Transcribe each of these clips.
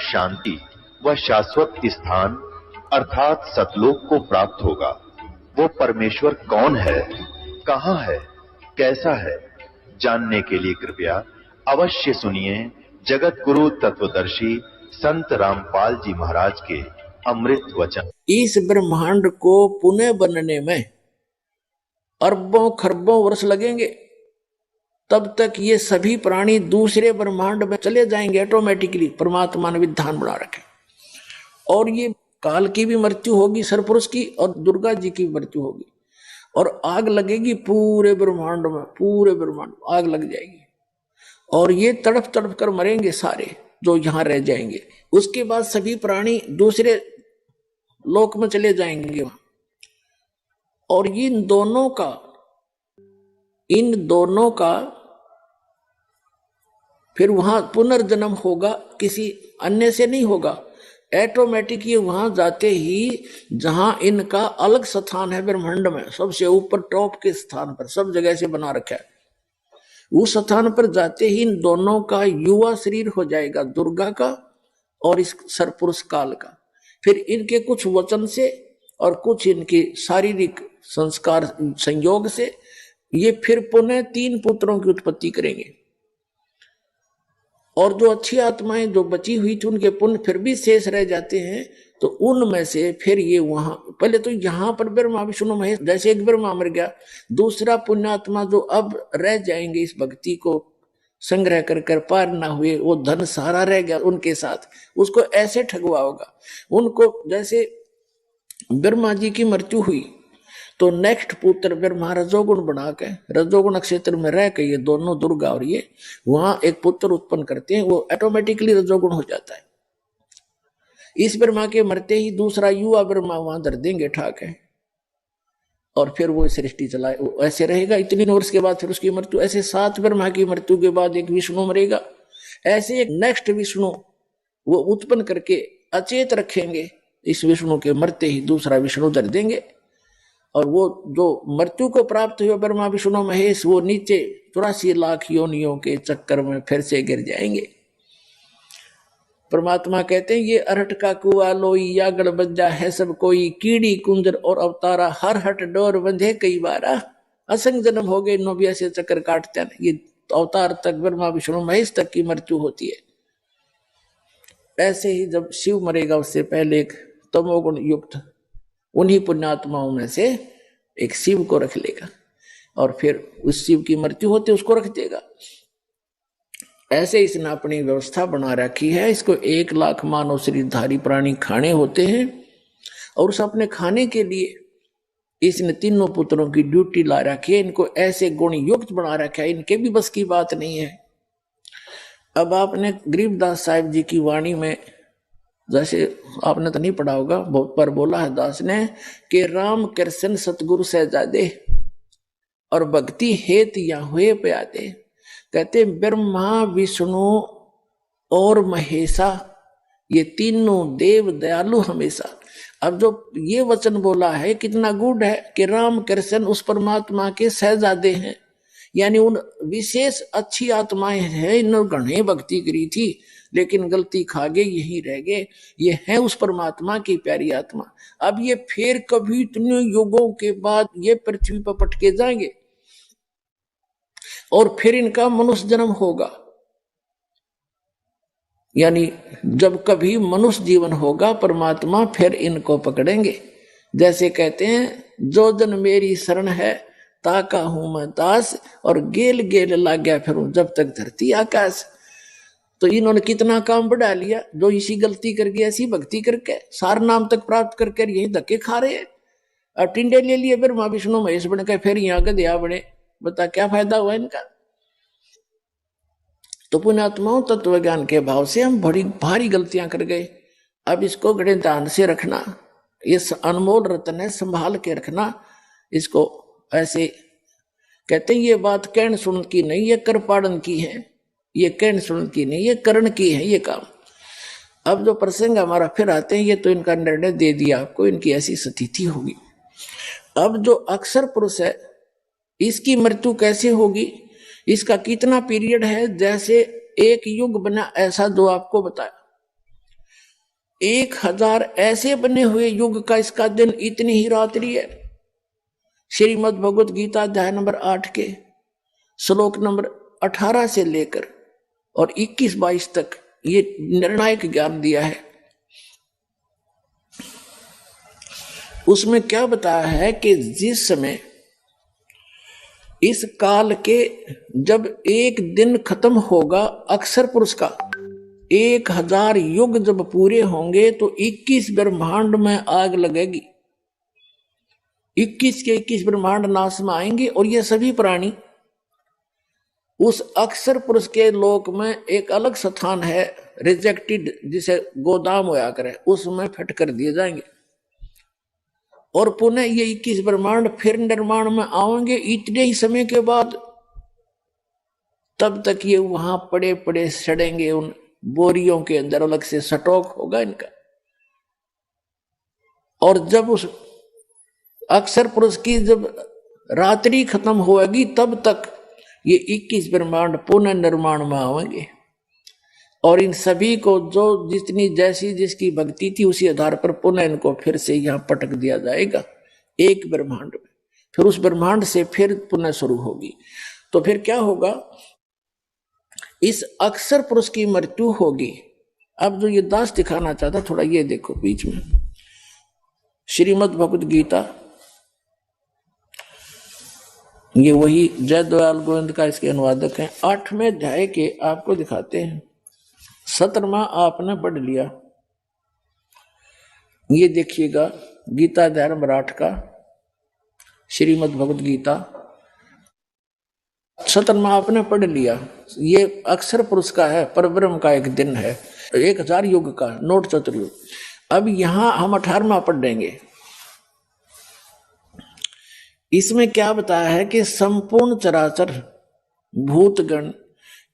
शांति व शाश्वत स्थान अर्थात सतलोक को प्राप्त होगा। वो परमेश्वर कौन है, कहां है, कैसा है, जानने के लिए कृपया अवश्य सुनिए जगत गुरु तत्वदर्शी संत रामपाल जी महाराज के अमृत वचन। इस ब्रह्मांड को पुनः बनने में अरबों खरबों वर्ष लगेंगे, तब तक ये सभी प्राणी दूसरे ब्रह्मांड में चले जाएंगे ऑटोमेटिकली। परमात्मा ने विधान बना रखे। और ये काल की भी मृत्यु होगी सरपुरुष की, और दुर्गा जी की भी मृत्यु होगी, और आग लगेगी पूरे ब्रह्मांड में, पूरे ब्रह्मांड आग लग जाएगी, और ये तड़प तड़प कर मरेंगे सारे जो यहां रह जाएंगे। उसके बाद सभी प्राणी दूसरे लोक में चले जाएंगे वहां, और इन दोनों का फिर वहां पुनर्जन्म होगा, किसी अन्य से नहीं होगा। ऑटोमेटिक ये वहां जाते ही जहां इनका अलग स्थान है ब्रह्मांड में, सबसे ऊपर टॉप के स्थान पर, सब जगह से बना रखा है, उस स्थान पर जाते ही इन दोनों का युवा शरीर हो जाएगा, दुर्गा का और इस सरपुरुष काल का। फिर इनके कुछ वचन से और कुछ इनके शारीरिक संस्कार संयोग से ये फिर पुनः 3 पुत्रों की उत्पत्ति करेंगे। और जो अच्छी आत्माएं जो बची हुई थी उनके पुण्य फिर भी शेष रह जाते हैं, तो उनमें से फिर ये वहां पहले तो यहां पर ब्रह्मा विष्णु महेश, जैसे एक ब्रह्मा मर गया, दूसरा पुण्यात्मा जो अब रह जाएंगे इस भक्ति को संग्रह कर पार ना हुए, वो धन सारा रह गया उनके साथ, उसको ऐसे ठगवा होगा उनको। जैसे ब्रह्मा जी की मृत्यु हुई तो नेक्स्ट पुत्र ब्रह्मा रजोगुण बना के रजोगुण क्षेत्र में रह के ये दोनों दुर्गा और ये वहां एक पुत्र उत्पन्न करते हैं, वो ऑटोमेटिकली रजोगुण हो जाता है। इस ब्रह्मा के मरते ही दूसरा युवा ब्रह्मा वहां धर देंगे ठाक है, और फिर वो सृष्टि चलाए, वो ऐसे रहेगा इतने वर्ष के बाद फिर उसकी मृत्यु। ऐसे 7 ब्रह्मा की मृत्यु के बाद एक विष्णु मरेगा, ऐसे एक नेक्स्ट विष्णु वो उत्पन्न करके अचेत रखेंगे, इस विष्णु के मरते ही दूसरा विष्णु धर देंगे, और वो जो मृत्यु को प्राप्त हुए ब्रह्मा विष्णु महेश वो नीचे 84 लाख योनियों के चक्कर में फिर से गिर जाएंगे। परमात्मा कहते हैं ये अरहट का कुआ लोई या गड़बज्जा है सब कोई, कीड़ी कुंजर और अवतारा हर हट डोर बंधे कई बारा, असंग जन्म हो गए 9 से चक्कर काटते हैं। ये अवतार तक ब्रह्मा विष्णु महेश तक की मृत्यु होती है। ऐसे ही जब शिव मरेगा उससे पहले एक तमोगुण युक्त उन्हीं पुण्यात्माओं में से एक शिव को रख लेगा, और फिर उस शिव की मृत्यु होती उसको रख देगा। ऐसे इसने अपनी व्यवस्था बना रखी है। इसको 1 लाख मानव शरीरधारी प्राणी खाने होते हैं, और उस अपने खाने के लिए इसने 3 पुत्रों की ड्यूटी ला रखी है। इनको ऐसे गुण युक्त बना रखा है, इनके भी बस की बात नहीं है। अब आपने गरीबदास साहिब जी की वाणी में, जैसे आपने तो नहीं पढ़ा होगा, बहुत बार बोला है दास ने कि राम कृष्ण सतगुरु सहजादे और भक्ति हेत या हुए प्यादे। कहते ब्रह्मा विष्णु और महेशा ये तीनों देव दयालु हमेशा। अब जो ये वचन बोला है कितना गुड है कि राम कृष्ण उस परमात्मा के सहजादे हैं, यानी उन विशेष अच्छी आत्माएं हैं। इन्होंने घने भक्ति करी थी लेकिन गलती खा गए, यही रह गए। ये है उस परमात्मा की प्यारी आत्मा। अब ये फिर कभी इतने युगों के बाद ये पृथ्वी पर पटके जाएंगे, और फिर इनका मनुष्य जन्म होगा। यानी जब कभी मनुष्य जीवन होगा परमात्मा फिर इनको पकड़ेंगे। जैसे कहते हैं जो जन मेरी शरण है ताका हूं मैं दास, और गेल गेल लाग गया फिरूं जब तक धरती आकाश। तो इन्होंने कितना काम बढ़ा लिया, जो इसी गलती करके ऐसी भक्ति करके सार नाम तक प्राप्त करके यही धक्के खा रहे हैं। अब टिंडे ले लिए ब्रह्मा विष्णु महेश बन के, फिर यहाँ गधया बने, बता क्या फायदा हुआ इनका। तो पुण्यात्माओं तत्व ज्ञान के भाव से हम बड़ी भारी गलतियां कर गए। अब इसको बड़े ध्यान से रखना, ये अनमोल रत्न है, संभाल के रखना इसको। ऐसे कहते हैं ये बात कहन सुन की नहीं, ये कर पाड़न की है। ये कहन सुन की नहीं, ये करण की है ये काम। अब जो प्रसंग हमारा फिर आते हैं, ये तो इनका निर्णय दे दिया आपको, इनकी ऐसी स्थिति होगी। अब जो अक्षर पुरुष है इसकी मृत्यु कैसे होगी, इसका कितना पीरियड है, जैसे एक युग बना ऐसा जो आपको बताया। 1000 ऐसे बने हुए युग का इसका दिन, इतनी ही रात्रि है। श्रीमद् भगवत गीता अध्याय नंबर 8 के श्लोक नंबर 18 से लेकर और 21-22 तक ये निर्णायक ज्ञान दिया है। उसमें क्या बताया है कि जिस समय इस काल के जब एक दिन खत्म होगा अक्षर पुरुष का, 1000 युग जब पूरे होंगे तो 21 ब्रह्मांड में आग लगेगी। 21 के 21 ब्रह्मांड नाश में आएंगे और ये सभी प्राणी उस अक्षर पुरुष के लोक में एक अलग स्थान है, रिजेक्टेड, जिसे गोदाम होया करे, उसमें फट कर दिए जाएंगे और पुनः ये 21 ब्रह्मांड फिर निर्माण में आएंगे इतने ही समय के बाद। तब तक ये वहां पड़े पड़े सड़ेंगे, उन बोरियों के अंदर अलग से स्टॉक होगा इनका। और जब उस अक्षर पुरुष की जब रात्रि खत्म होगी तब तक ये 21 ब्रह्मांड पुनः निर्माण में आएंगे और इन सभी को जो जितनी जैसी जिसकी भक्ति थी उसी आधार पर पुनः इनको फिर से यहां पटक दिया जाएगा एक ब्रह्मांड में। फिर उस ब्रह्मांड से फिर पुनः शुरू होगी। तो फिर क्या होगा, इस अक्षर पुरुष की मृत्यु होगी। अब जो ये दास दिखाना चाहता, थोड़ा ये देखो बीच में, श्रीमद् भगवत गीता, ये वही जयदयाल गोविंद का इसके अनुवादक हैं। 8वें अध्याय के आपको दिखाते हैं। 17वां आपने पढ़ लिया, ये देखिएगा गीता अध्याय नंबर 8 का, श्रीमद् भगवत गीता 17वां आपने पढ़ लिया। ये अक्षर पुरुष का है, परब्रह्म का एक दिन है, 1000 युग का, नोट चतुर्युग। अब यहां हम 18वां पढ़ देंगे। इसमें क्या बताया है कि संपूर्ण चराचर भूतगण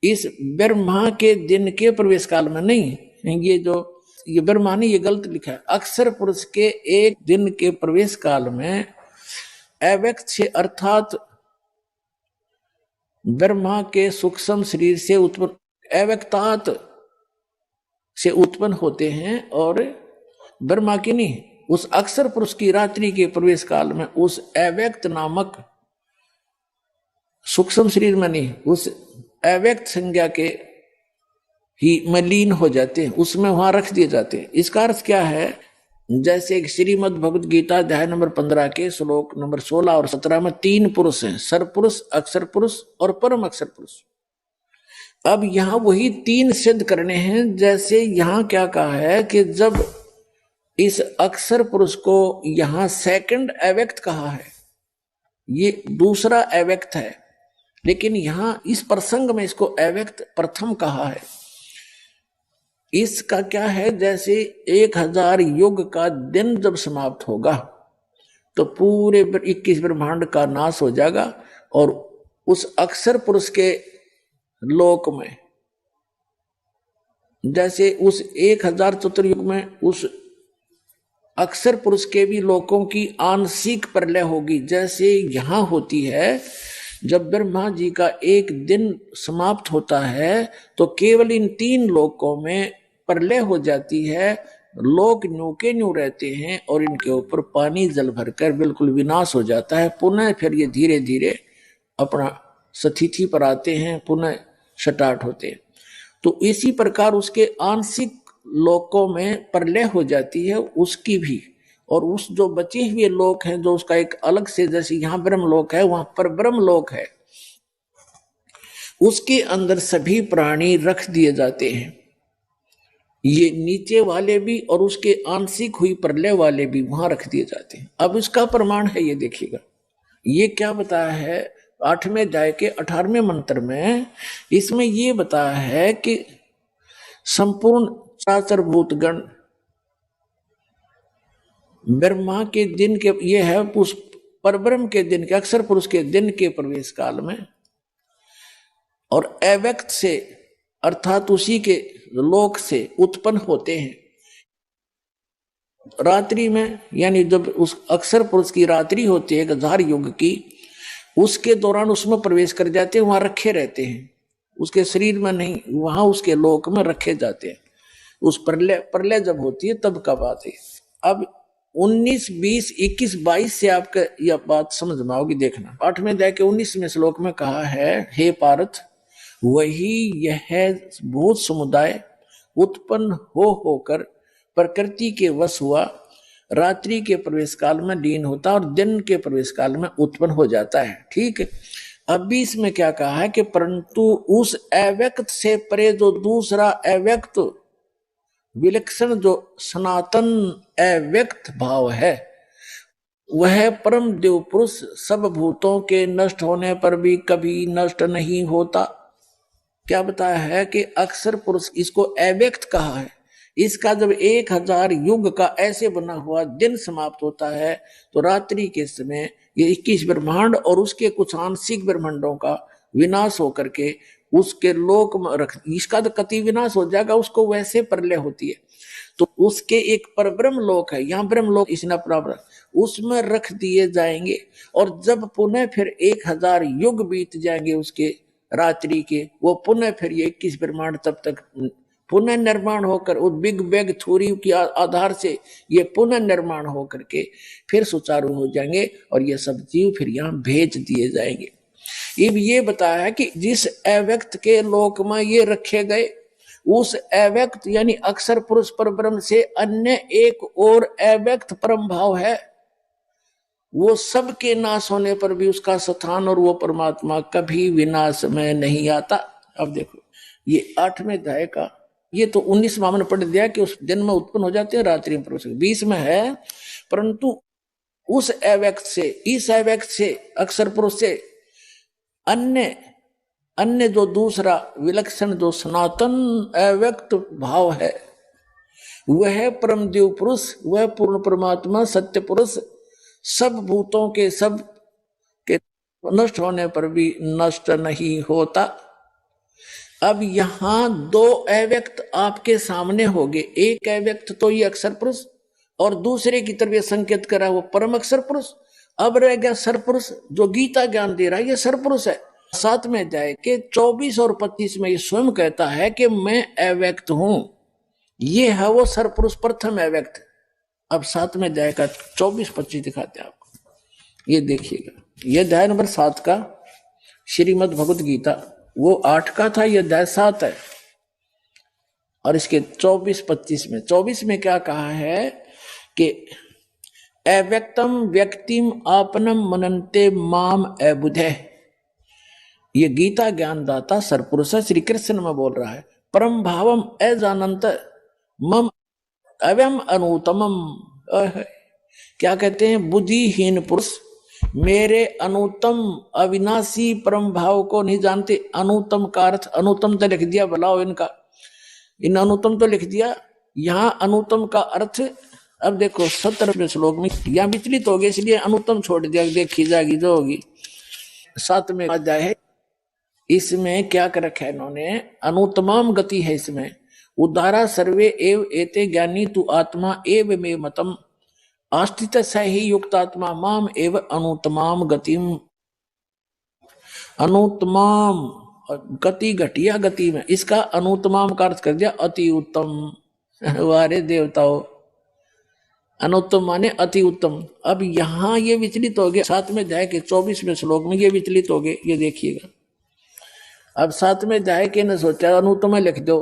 इस ब्रह्मा के दिन के प्रवेश काल में नहीं, ये ब्रह्मा ने ये गलत लिखा है, अक्षर पुरुष के एक दिन के प्रवेश काल में अव्यक्त से अर्थात ब्रह्मा के सूक्ष्म शरीर से उत्पन्न, अव्यक्तात से उत्पन्न होते हैं और ब्रह्मा की नहीं, उस अक्षर पुरुष की रात्रि के प्रवेश काल में उस अव्यक्त नामक सूक्ष्म शरीर में नहीं, उस अव्यक्त संज्ञा के ही मलीन हो जाते हैं, उसमें वहां रख दिए जाते हैं। इसका अर्थ क्या है, जैसे श्रीमद् भगवत गीता अध्याय नंबर 15 के श्लोक नंबर 16 और 17 में 3 पुरुष हैं, सरपुरुष, अक्षर पुरुष और परम अक्षर पुरुष। अब यहां वही 3 सिद्ध करने हैं। जैसे यहां क्या कहा है कि जब इस अक्षर पुरुष को यहां सेकंड अव्यक्त कहा है, ये दूसरा अव्यक्त है, लेकिन यहां इस प्रसंग में इसको अव्यक्त प्रथम कहा है। इसका क्या है, जैसे 1000 युग का दिन जब समाप्त होगा तो पूरे 21 ब्रह्मांड का नाश हो जाएगा और उस अक्षर पुरुष के लोक में, जैसे उस 1000 चतुर्युग में उस अक्षर पुरुष के भी लोकों की आंशिक प्रलय होगी, जैसे यहां होती है। जब ब्रह्मा जी का एक दिन समाप्त होता है तो केवल इन 3 लोकों में प्रलय हो जाती है, लोक न्यू के न्यू रहते हैं और इनके ऊपर पानी जल भरकर बिल्कुल विनाश हो जाता है। पुनः फिर ये धीरे धीरे अपना स्थिति पर आते हैं, पुनः स्टार्ट होते हैं। तो इसी प्रकार उसके आंशिक लोकों में प्रलय हो जाती है उसकी भी, और उस जो बचे हुए लोक हैं जो उसका एक अलग से, जैसे यहां ब्रह्म लोक है वहां पर ब्रह्म लोक है, उसके अंदर सभी प्राणी रख दिए जाते हैं, ये नीचे वाले भी और उसके आंशिक हुई प्रलय वाले भी वहां रख दिए जाते हैं। अब इसका प्रमाण है, ये देखिएगा ये क्या बताया है 8वें अध्याय के 18वें मंत्र में। इसमें ये बताया है कि संपूर्ण चराचर भूतगण ब्रह्मा के दिन के, ये है उस परब्रह्म के दिन के, अक्षर पुरुष के दिन के प्रवेश काल में और अव्यक्त से अर्थात उसी के लोक से उत्पन्न होते हैं रात्रि में, यानी जब उस अक्षर पुरुष की रात्रि होती है 1000 युग की, उसके दौरान उसमें प्रवेश कर जाते हैं, वहां रखे रहते हैं, उसके शरीर में नहीं, वहां उसके लोक में रखे जाते हैं। उस प्रलय प्रलय जब होती है तब का बात है। अब 19, 20, 21, 22 से आपका यह बात समझ में आओगी। देखना 8वें अध्याय के 19वें श्लोक में कहा है, हे पार्थ, वही यह भूत समुदाय उत्पन्न होकर प्रकृति के वश हुआ, रात्रि के प्रवेश काल में लीन होता और दिन के प्रवेश काल में उत्पन्न हो जाता है। ठीक है। अभी इसमें क्या कहा है कि परंतु उस अव्यक्त से परे जो दूसरा अव्यक्त विलक्षण जो सनातन अव्यक्त भाव है, वह परम देव पुरुष सब भूतों के नष्ट होने पर भी कभी नष्ट नहीं होता। क्या बताया है कि अक्षर पुरुष, इसको अव्यक्त कहा है। इसका जब 1000 युग का ऐसे बना हुआ दिन समाप्त होता है तो रात्रि के समय ये 21 ब्रह्मांड और उसके कुछ आंशिक ब्रह्मांडों का विनाश होकर के उसके लोक में रख, इसका तो कति विनाश हो जाएगा, उसको वैसे प्रलय होती है। तो उसके एक परब्रह्म लोक है, यहाँ ब्रह्म लोक इसने प्राप्त, उसमें रख दिए जाएंगे। और जब पुनः फिर 1000 युग बीत जाएंगे उसके रात्रि के, वो पुनः फिर ये 21 ब्रह्मांड तब तक पुनः निर्माण होकर उस बिग बैग थ्योरी के आधार से ये पुनः निर्माण होकर के फिर सुचारू हो जाएंगे और ये सब जीव फिर यहाँ भेज दिए जाएंगे। अब ये बताया है कि जिस अव्यक्त के लोक में ये रखे गए, उस अव्यक्त यानी अक्षर पुरुष परब्रह्म से अन्य एक और अव्यक्त परम भाव है, वो सबके नाश होने पर भी उसका स्थान और वो परमात्मा कभी विनाश में नहीं आता। अब देखो ये 8वें अध्याय का, ये तो 19 मामले पढ़ दिया कि उस दिन में उत्पन्न हो जाते हैं, रात्रि में प्रवेश। 20 में है परंतु उस अव्यक्त से, इस अव्यक्त से, अक्षर पुरुष से अन्य जो दूसरा विलक्षण जो सनातन अव्यक्त भाव है, वह परम देव पुरुष, वह पूर्ण परमात्मा सत्य पुरुष सब भूतों के सब के नष्ट होने पर भी नष्ट नहीं होता। अब यहां 2 अव्यक्त आपके सामने हो गए, एक अव्यक्त तो ये अक्षर पुरुष और दूसरे की तरफ ये संकेत करा वो परम अक्षर पुरुष। अब रह गया सरपुरुष जो गीता ज्ञान दे रहा है, ये सरपुरुष है। 7वें अध्याय के 24 और 25 में ये स्वयं कहता है कि मैं अव्यक्त हूं, ये है वो सरपुरुष प्रथम अव्यक्त। अब 7वें अध्याय का 24-25 दिखाते हैं आपको, ये देखिएगा। ये अध्याय नंबर 7 का श्रीमद् भगवत गीता, वो 8 का था, ये अध्याय 7 है। और इसके 24-25 में, 24 में क्या कहा है कि अव्यक्तम व्यक्तिम आपनम मनन्ते माम अबुधे। ये गीता ज्ञानदाता सरपुरुष श्री कृष्ण में बोल रहा है। परम भावम अजानंत मम अव्यम अनुतमम। क्या कहते हैं? बुद्धिहीन पुरुष मेरे अनुतम अविनाशी परम भाव को नहीं जानते। अनुतम का अर्थ, अनुतम तो लिख दिया, बुलाओ इनका, इन अनुतम तो लिख दिया, यहाँ अनुतम का अर्थ। अब देखो 17वें श्लोक में यहाँ विचलित हो गए, इसलिए अनुतम छोड़ दिया, देखी जाएगी जो होगी। 7वें अध्याय है, इसमें क्या कर रखा है इन्होंने? अनुतमाम गति है इसमें। उद्धारा सर्वे एव एते ज्ञानी तु आत्मा एव मे मतम आस्थित स ही युक्त आत्मा माम एव अनुतमाम गतिम। अनुतमाम गति, घटिया गति में, इसका अनुतमाम का अर्थ कर दिया अति उत्तम। वारे देवताओं, अनुत्तम माने अति उत्तम। अब यहां ये विचलित हो गए, 7वें अध्याय के 24वें श्लोक में ये विचलित हो गए, ये देखिएगा। अब 7वें अध्याय के ने सोचा अनुत्तम लिख दो।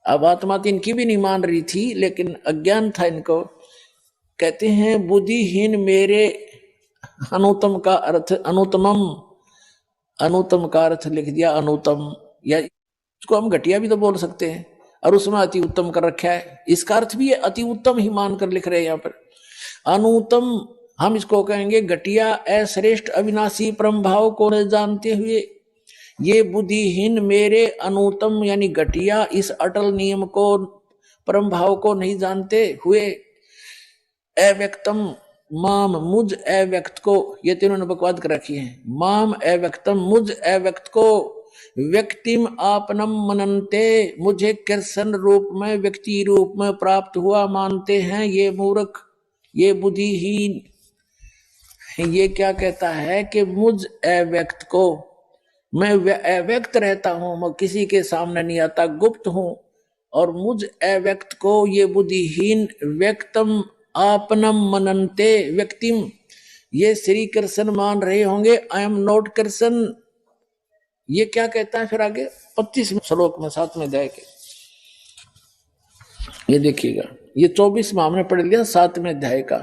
अब आत्मा तो इनकी भी नहीं मान रही थी, लेकिन अज्ञान था इनको। कहते हैं बुद्धिहीन मेरे, अनुत्तम का अर्थ अनुत्तमम, अनुत्तम का अर्थ लिख दिया अनुत्तम, या इसको हम घटिया भी तो बोल सकते हैं, और उसमें अति उत्तम कर रखा है। इसका अर्थ भी अति उत्तम ही मानकर लिख रहे हैं यहाँ पर। अनुत्तम हम इसको कहेंगे घटिया, अश्रेष्ठ, अविनाशी परम भाव को न जानते हुए ये बुद्धिहीन मेरे अनुत्तम यानी घटिया इस अटल नियम को, परम भाव को नहीं जानते हुए अव्यक्तम माम, मुझ अव्यक्त को, ये तीनों ने बकवाद कर रखी है। माम अव्यक्तम, मुझ अव्यक्त को, व्यक्तिम आपनम मनन्ते, मुझे कृष्ण रूप में, व्यक्ति रूप में प्राप्त हुआ मानते हैं ये मूर्ख, ये बुद्धिहीन। ये क्या कहता है कि मुझ अव्यक्त को, मैं अव्यक्त रहता हूं, मैं किसी के सामने नहीं आता, गुप्त हूं, और मुझ अव्यक्त को ये बुद्धिहीन व्यक्तम आपनम मनन्ते व्यक्तिम, ये श्री कृष्ण मान रहे होंगे आई एम नॉट कृष्ण। ये क्या कहता है फिर आगे 25वें श्लोक में 7वें अध्याय के, ये देखिएगा, ये 24वां हमने पढ़ लिया 7वें अध्याय का।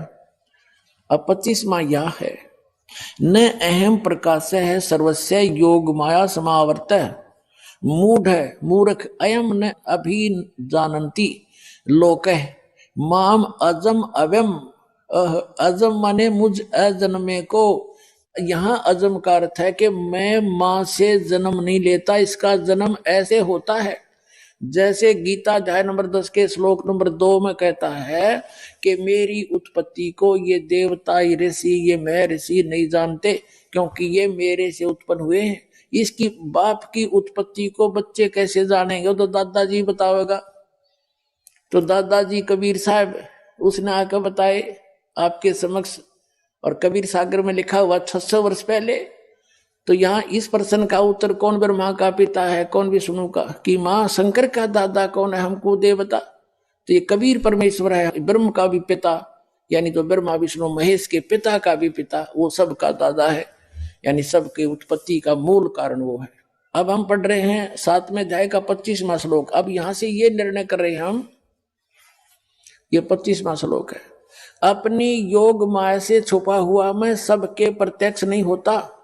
अब 25वां यह है, न अहम प्रकाश है सर्वस्य योग माया समावर्त, मूढ़ मूर्ख अयम न अभी जानन्ति लोक माम अजम अव्यम, अजम माने मुझ अजन्मे को। यहाँ अजम का अर्थ है कि मैं मां से जन्म नहीं लेता, इसका जन्म ऐसे होता है जैसे गीता अध्याय नंबर 10 के श्लोक नंबर 2 में कहता है कि मेरी उत्पत्ति को ये देवता, ये ऋषि, ये मैं ऋषि नहीं जानते, क्योंकि ये मेरे से उत्पन्न हुए हैं। इसकी बाप की उत्पत्ति को बच्चे कैसे जानेंगे, तो दादाजी बतावेगा। तो दादाजी कबीर साहब उसने आकर बताए आपके समक्ष, और कबीर सागर में लिखा हुआ 600 वर्ष पहले। तो यहाँ इस प्रश्न का उत्तर कौन ब्रह्मा का पिता है, कौन विष्णु का, कि माँ शंकर का दादा कौन है, हमको दे बता। तो ये कबीर परमेश्वर है, ब्रह्म का भी पिता, यानी तो ब्रह्मा विष्णु महेश के पिता का भी पिता, वो सब का दादा है, यानी सबके उत्पत्ति का मूल कारण वो है। अब हम पढ़ रहे हैं 7वें अध्याय का 25वां श्लोक। अब यहां से ये निर्णय कर रहे हैं हम, ये 25वां श्लोक है, अपनी योग माया से छुपा हुआ मैं सबके प्रत्यक्ष नहीं होता,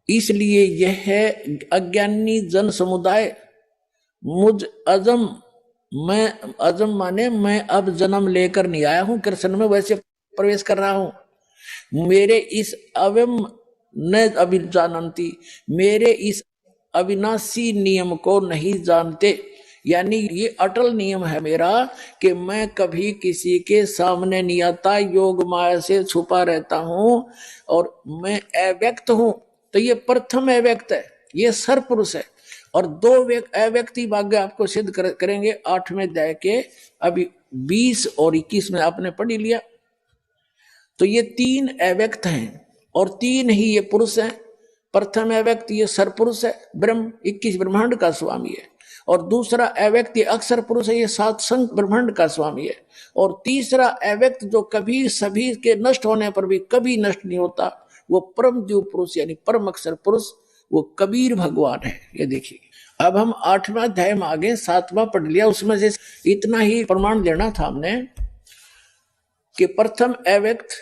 इसलिए यह है अज्ञानी जन समुदाय मुझ अजम, मैं अजम माने मैं अब जन्म लेकर नहीं आया हूं कृष्ण में, वैसे प्रवेश कर रहा हूं। मेरे इस अवयम न अभिजानन्ति, मेरे इस अविनाशी नियम को नहीं जानते, यानी ये अटल नियम है मेरा कि मैं कभी किसी के सामने नहीं आता, योग माया से छुपा रहता हूं और मैं अव्यक्त हूं। तो ये प्रथम अव्यक्त है, ये सरपुरुष है, और 2 अव्यक्ति भाग्य आपको सिद्ध करेंगे 8वें अध्याय के अभी 20 और 21 में आपने पढ़ लिया। तो ये 3 अव्यक्त हैं और 3 ही ये पुरुष हैं। प्रथम अव्यक्त ये सरपुरुष है, ब्रह्म 21 ब्रह्मांड का स्वामी है, और दूसरा अव्यक्त ये अक्षर पुरुष है, ये 7 संख्य ब्रह्मांड का स्वामी है, और तीसरा अव्यक्त जो कभी सभी के नष्ट होने पर भी कभी नष्ट नहीं होता, वो परम जीव पुरुष यानी परम अक्षर पुरुष, वो कबीर भगवान है। ये देखिए, अब हम 8वां अध्याय में आगे 7वां पढ़ लिया, उसमें से इतना ही प्रमाण लेना था हमने कि प्रथम अव्यक्त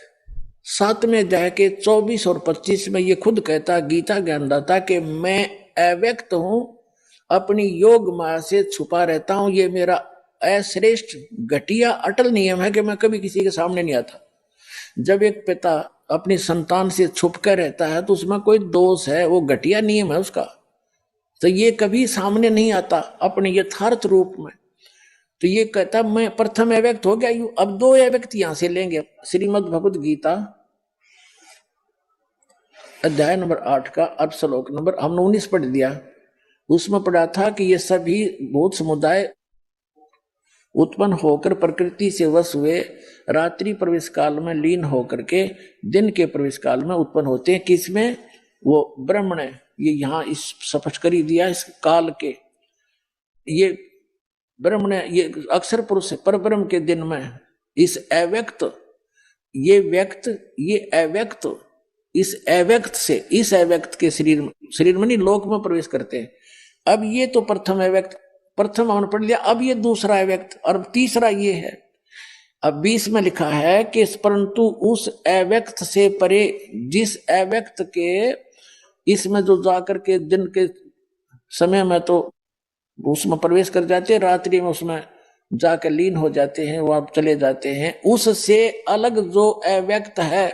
7वें अध्याय के 24 और 25 में ये खुद कहता गीता ज्ञानदाता कि मैं अव्यक्त हूं, अपनी योग माया से छुपा रहता हूं, ये मेरा अश्रेष्ठ घटिया अटल नियम है कि मैं कभी किसी के सामने नहीं आता। जब एक पिता अपनी संतान से छुप कर रहता है तो उसमें कोई दोष है, वो घटिया नियम है उसका, तो ये कभी सामने नहीं आता अपने यथार्थ रूप में। तो ये कहता मैं प्रथम अव्यक्त हो गया। अब 2 अव्यक्त यहां से लेंगे, श्रीमद् भगवद गीता अध्याय नंबर 8 का अर्थ श्लोक नंबर हमने 19 पढ़ दिया। उसमें पढ़ा था कि ये सभी भूत समुदाय उत्पन्न होकर प्रकृति से वश हुए, रात्रि प्रवेश काल में लीन होकर के दिन के प्रवेश काल में उत्पन्न होते हैं। किसमें? वो ब्रह्म ने ये यहाँ इस स्पष्ट कर दिया इस काल के, ये ब्रह्म ने, ये अक्षर पुरुष पर ब्रह्म के दिन में इस अव्यक्त, ये व्यक्त, ये अव्यक्त, इस अव्यक्त से इस अव्यक्त के शरीर में नहीं लोक में प्रवेश करते हैं। अब ये तो प्रथम अव्यक्त, प्रथम हमने पढ़ लिया। अब ये दूसरा अव्यक्त और तीसरा ये है। अब 20 में लिखा है कि परंतु उस अव्यक्त से परे, जिस अव्यक्त के इसमें जो जाकर के दिन के समय में तो उसमें प्रवेश कर जाते हैं, रात्रि में उसमें जाकर लीन हो जाते हैं, वो आप चले जाते हैं, उससे अलग जो अव्यक्त है,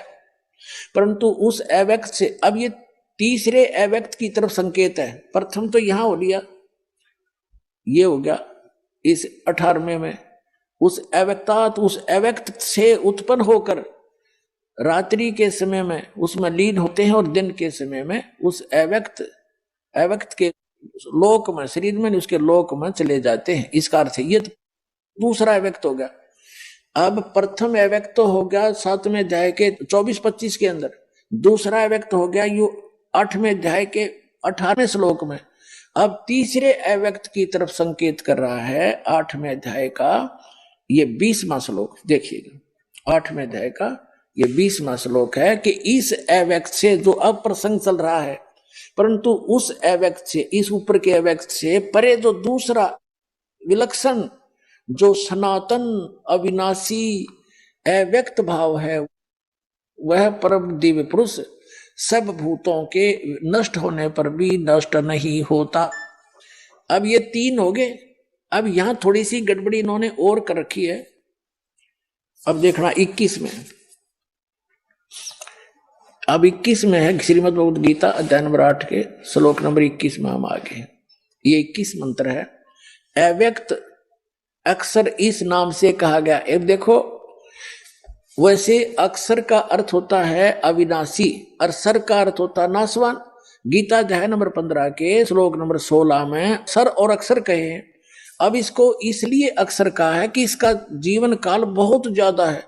परंतु उस अव्यक्त से, अब ये तीसरे अव्यक्त की तरफ संकेत है। प्रथम तो यहां हो लिया, ये हो गया इस 18वें में, उस अव्यक्तात्, उस अव्यक्त से उत्पन्न होकर रात्रि के समय में उसमें लीन होते हैं और दिन के समय में उस अव्यक्त के लोक में, शरीर में उसके लोक में चले जाते हैं। इसका अर्थ है ये तो दूसरा अव्यक्त हो गया। अब प्रथम अव्यक्त तो हो गया 7वें अध्याय के 24-25 के अंदर, दूसरा अव्यक्त हो गया यू 8वें अध्याय के 18वें श्लोक में, अब तीसरे अव्यक्त की तरफ संकेत कर रहा है 8वें अध्याय का ये 20वां श्लोक। देखिएगा 8वें अध्याय का ये 20वां श्लोक है कि इस अव्यक्त से जो अब प्रसंग चल रहा है, परंतु उस अव्यक्त से, इस ऊपर के अव्यक्त से परे जो दूसरा विलक्षण जो सनातन अविनाशी अव्यक्त भाव है, वह परम दिव्य पुरुष सब भूतों के नष्ट होने पर भी नष्ट नहीं होता। अब ये 3 हो गए। अब यहां थोड़ी सी गड़बड़ी इन्होंने और कर रखी है। अब देखना 21 में, अब 21 में है श्रीमद् भगवद गीता अध्याय नंबर 8 के श्लोक नंबर 21 में हम आगे। ये 21 मंत्र है। अव्यक्त अक्षर इस नाम से कहा गया। अब देखो, वैसे अक्षर का अर्थ होता है अविनाशी और सर का अर्थ होता है नाशवान। गीता अध्याय नंबर 15 के श्लोक नंबर 16 में सर और अक्षर कहे हैं। अब इसको इसलिए अक्षर कहा है कि इसका जीवन काल बहुत ज्यादा है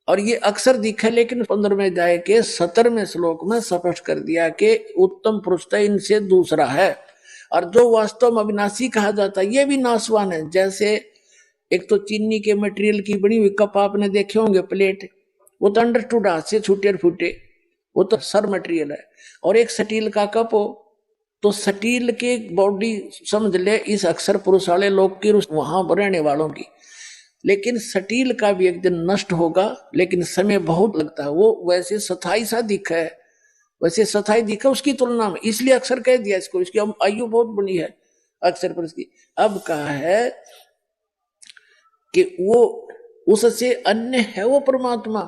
और ये अक्षर दिखा, लेकिन 15वें अध्याय के 17वें श्लोक में स्पष्ट कर दिया कि उत्तम पुरुष इनसे दूसरा है। और जो वास्तव में अविनाशी कहा जाता है ये भी नाशवान है। जैसे एक तो चीनी के मटेरियल की बनी हुई कप आपने देखे होंगे, प्लेट, वो तो अंडरस्टूड हाथ से छूटे और फूटे, वो तो सर मटेरियल है। और एक स्टील का कप हो तो स्टील के बॉडी समझ ले इस अक्षर पुरुष वाले लोग की, वहां रहने वालों की। लेकिन स्टील का भी एक दिन नष्ट होगा, लेकिन समय बहुत लगता है। वो वैसे सथाई सा दिखा है, वैसे सथाई दिखा उसकी तुलना में, इसलिए अक्षर कह दिया इसको। इसकी आयु बहुत बड़ी है अक्षर पुरुष की। अब कहा है कि वो उससे अन्य है वो परमात्मा,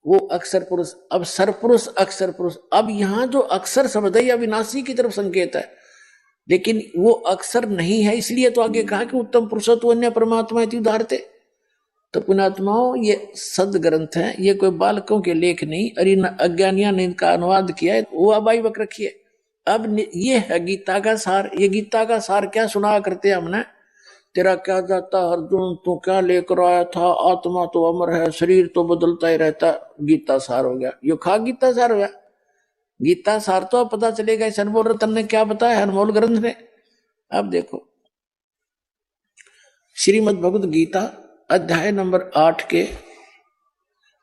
वो अक्षर पुरुष। अब सरपुरुष अक्षर पुरुष, अब यहां जो अक्षर शब्द है अविनाशी की तरफ संकेत है, लेकिन वो अक्षर नहीं है। इसलिए तो आगे कहा कि उत्तम पुरुष तो अन्य परमात्मा उदाहरते। तो पुण्यात्माओं, ये सद ग्रंथ है, ये कोई बालकों के लेख नहीं। और इन अज्ञानियों ने इनका अनुवाद किया है, वो अबाई वक रखिए। अब ये है गीता का सार। ये गीता का सार क्या सुना करते हमने, तेरा क्या जाता अर्जुन, तू क्या लेकर आया था, आत्मा तो अमर है, शरीर तो बदलता ही रहता। गीता सार हो गया, यो खा गीता सार हो गया। गीता सार तो अब पता चलेगा इस अनमोल रतन ने क्या बताया, अनमोल ग्रंथ ने। अब देखो श्रीमद् भगवद गीता अध्याय नंबर 8 के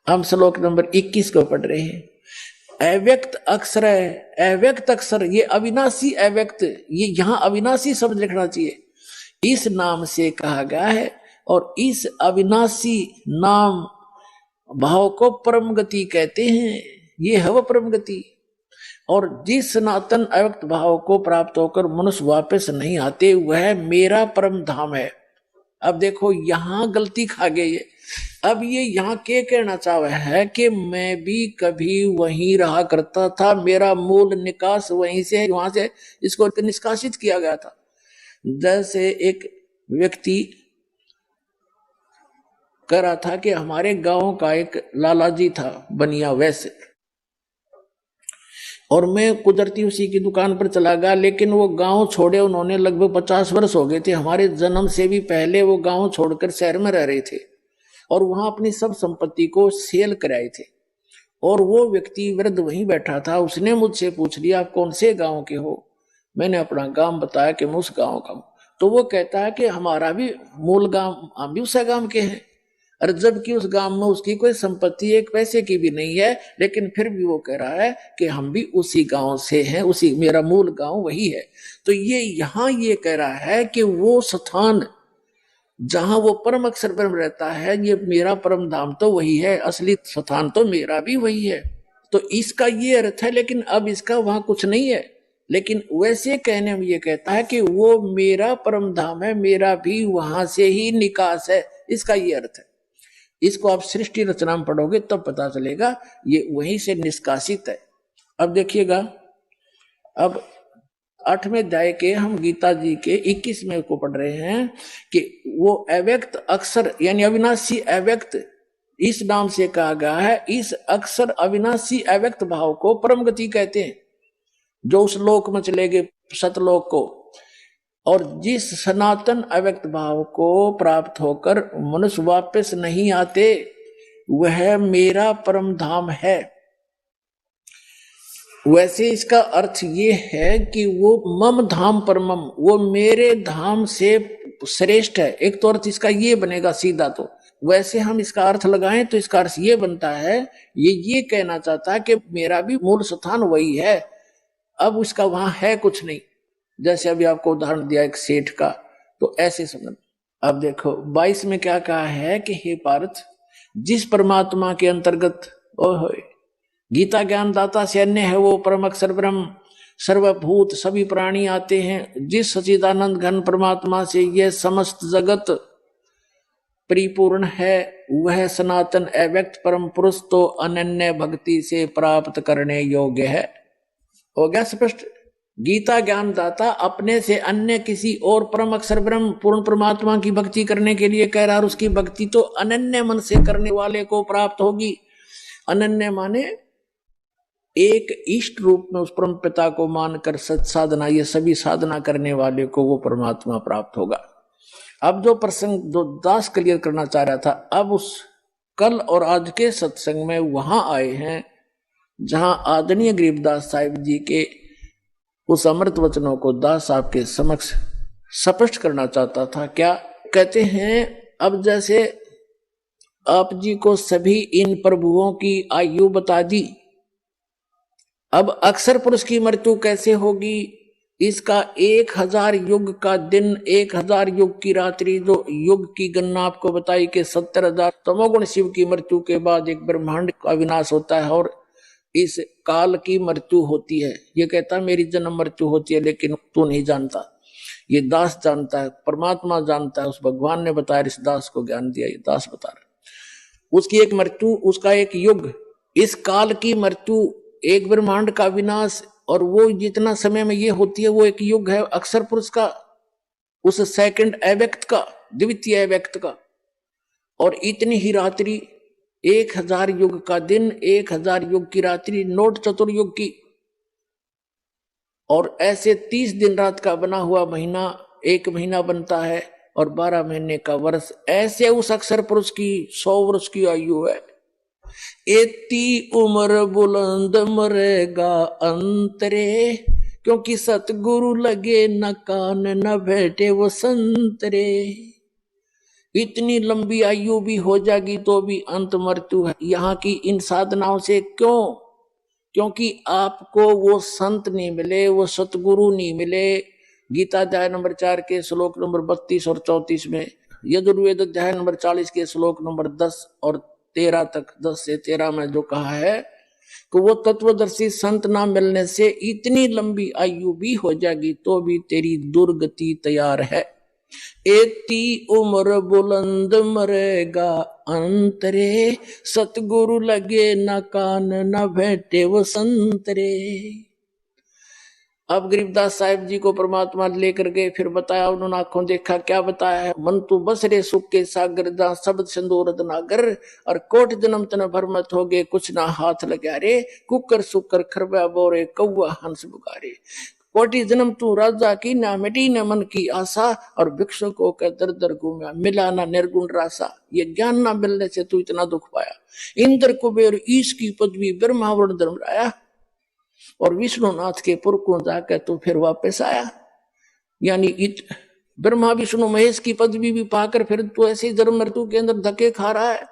हम श्लोक नंबर 21 को पढ़ रहे हैं। अव्यक्त अक्षर है, अव्यक्त अक्षर, ये अविनाशी अव्यक्त, ये यहां अविनाशी शब्द लिखना चाहिए। इस नाम से कहा गया है और इस अविनाशी नाम भाव को परम गति कहते हैं। ये है वह परम गति। और जिस सनातन अव्यक्त भाव को प्राप्त होकर मनुष्य वापस नहीं आते, वह मेरा परम धाम है। अब देखो यहां गलती खा गई है। अब ये यहाँ के कहना चाह है कि मैं भी कभी वहीं रहा करता था, मेरा मूल निकास वहीं से, वहां से इसको निष्कासित किया गया था। जैसे एक व्यक्ति कह रहा था कि हमारे गांव का एक लाला जी था बनिया वैसे, और मैं कुदरती उसी की दुकान पर चला गया। लेकिन वो गांव छोड़े उन्होंने लगभग 50 वर्ष हो गए थे। हमारे जन्म से भी पहले वो गांव छोड़कर शहर में रह रहे थे और वहां अपनी सब संपत्ति को सेल कराए थे। और वो व्यक्ति वृद्ध वहीं बैठा था। उसने मुझसे पूछ लिया, आप कौन से गांव के हो? मैंने अपना गांव बताया कि मैं उस गांव का हूं। तो वो कहता है कि हमारा भी मूल गांव, हम भी उस गांव के हैं। और जबकि उस गांव में उसकी कोई संपत्ति 1 पैसे की भी नहीं है, लेकिन फिर भी वो कह रहा है कि हम भी उसी गांव से हैं, उसी मेरा मूल गांव वही है। तो ये यहां ये कह रहा है कि वो स्थान जहां वो परम अक्षर ब्रह्म रहता है, ये मेरा परम धाम तो वही है, असली स्थान तो मेरा भी वही है। तो इसका ये अर्थ है, लेकिन अब इसका वहां कुछ नहीं है। लेकिन वैसे कहने में ये कहता है कि वो मेरा परम धाम है, मेरा भी वहां से ही निकास है, इसका ये अर्थ है। इसको आप सृष्टि रचना में पढ़ोगे तब पता चलेगा ये वहीं से निष्कासित है। अब देखिएगा, अब 8वें अध्याय के हम गीता जी के 21वें को पढ़ रहे हैं कि वो अव्यक्त अक्षर यानी अविनाशी अव्यक्त इस नाम से कहा गया है। इस अक्षर अविनाशी अव्यक्त भाव को परम गति कहते हैं, जो उस लोक में चले गए सतलोक को। और जिस सनातन अव्यक्त भाव को प्राप्त होकर मनुष्य वापस नहीं आते, वह मेरा परम धाम है। वैसे इसका अर्थ ये है कि वो मम धाम परमम, वो मेरे धाम से श्रेष्ठ है। एक तो अर्थ इसका ये बनेगा सीधा, तो वैसे हम इसका अर्थ लगाएं तो इसका अर्थ ये बनता है, ये कहना चाहता है कि मेरा भी मूल स्थान वही है, अब उसका वहां है कुछ नहीं। जैसे अभी आपको उदाहरण दिया एक सेठ का, तो ऐसे समझ। अब देखो 22 में क्या कहा है कि हे पार्थ, जिस परमात्मा के अंतर्गत ओहो गीता ज्ञान दाता से अन्य है वो परम अक्षर ब्रह्म सर्वभूत सभी प्राणी आते हैं, जिस सच्चिदानंद घन परमात्मा से यह समस्त जगत परिपूर्ण है, वह सनातन अव्यक्त परम पुरुष तो अनन्य भक्ति से प्राप्त करने योग्य है। हो गया स्पष्ट। गीता ज्ञान दाता अपने से अन्य किसी और परम अक्षर ब्रह्म पूर्ण परमात्मा की भक्ति करने के लिए कह रहा, और उसकी भक्ति तो अनन्य मन से करने वाले को प्राप्त होगी। अनन्य माने एक इष्ट रूप में उस परम पिता को मानकर सत साधना, ये सभी साधना करने वाले को वो परमात्मा प्राप्त होगा। अब जो प्रसंग जो दास क्लियर करना चाह रहा था, अब उस कल और आज के सत्संग में वहां आए हैं जहां आदरणीय गरीबदास साहिब जी के उस अमृत वचनों को दास साहब के समक्ष स्पष्ट करना चाहता था। क्या कहते हैं, अब जैसे आप जी को सभी इन प्रभुओं की आयु बता दी, अब अक्षर पुरुष की मृत्यु कैसे होगी, इसका 1000 युग का दिन, 1000 युग की रात्रि, जो युग की गणना आपको बताई कि 70,000 तमोगुण शिव की मृत्यु के बाद एक ब्रह्मांड का विनाश होता है और इस काल की मृत्यु होती है। ये कहता मेरी जन्म मृत्यु होती है, लेकिन तू नहीं जानता, ये दास जानता है, परमात्मा जानता है, उस भगवान ने बताया, इस दास को ज्ञान दिया, ये दास बता रहा। उसकी एक मृत्यु, उसका एक युग, इस काल की मृत्यु, एक ब्रह्मांड का विनाश, और वो जितना समय में ये होती है वो एक युग है अक्षर पुरुष का, उस सेकंड अव्यक्त का, द्वितीय अव्यक्त का। और इतनी ही रात्रि, 1000 युग का दिन, 1000 युग की रात्रि, नोट चतुर्युग की, और ऐसे 30 दिन रात का बना हुआ महीना, एक महीना बनता है, और 12 महीने का वर्ष। ऐसे उस अक्षर पुरुष की 100 वर्ष की आयु है। एती उम्र बुलंद मरेगा अंतरे, क्योंकि सतगुरु लगे न कान न बैठे वो संतरे। इतनी लंबी आयु भी हो जाएगी तो भी अंत मृत्यु है यहाँ की इन साधनाओं से। क्यों? क्योंकि आपको वो संत नहीं मिले, वो सतगुरु नहीं मिले। गीता अध्याय नंबर 4 के श्लोक नंबर 32 और 34 में, यजुर्वेद अध्याय नंबर 40 के श्लोक नंबर 10 और 13 तक, 10 से 13 में जो कहा है कि वो तत्वदर्शी संत ना मिलने से इतनी लंबी आयु भी हो जाएगी तो भी तेरी दुर्गति तैयार है। एती उम्र बुलंद मरेगा अंतरे, सतगुरु लगे न कान न बैठे वो संतरे। अब गरीबदास साहिब जी को परमात्मा लेकर गए, फिर बताया, उन्होंने आंखों देखा, क्या बताया है, मन तू बस रे सुख के सागर, जहां शब्द सिंदूर नागर, और कोट जन्म तन भरमत हो गए, कुछ ना हाथ लगा रे, कुकर सुकर खरबा बोरे, कौआ हंस बुगारे। कोटि जन्म तू राजा की, ना मिटी न मन की आशा, और भिक्षुकों के दर दर घूमा, मिला ना निर्गुण रासा। ये ज्ञान ना मिलने से तू इतना दुख पाया। इंद्र कुबेर ईश की पदवी ब्रह्मा वर्ण धर्म राया, और विष्णुनाथ के पुर को जाकर तो फिर वापस आया। यानी ब्रह्मा विष्णु महेश की पदवी भी पाकर फिर तो ऐसे जन्म मृत्यु के अंदर धक्के खा रहा है।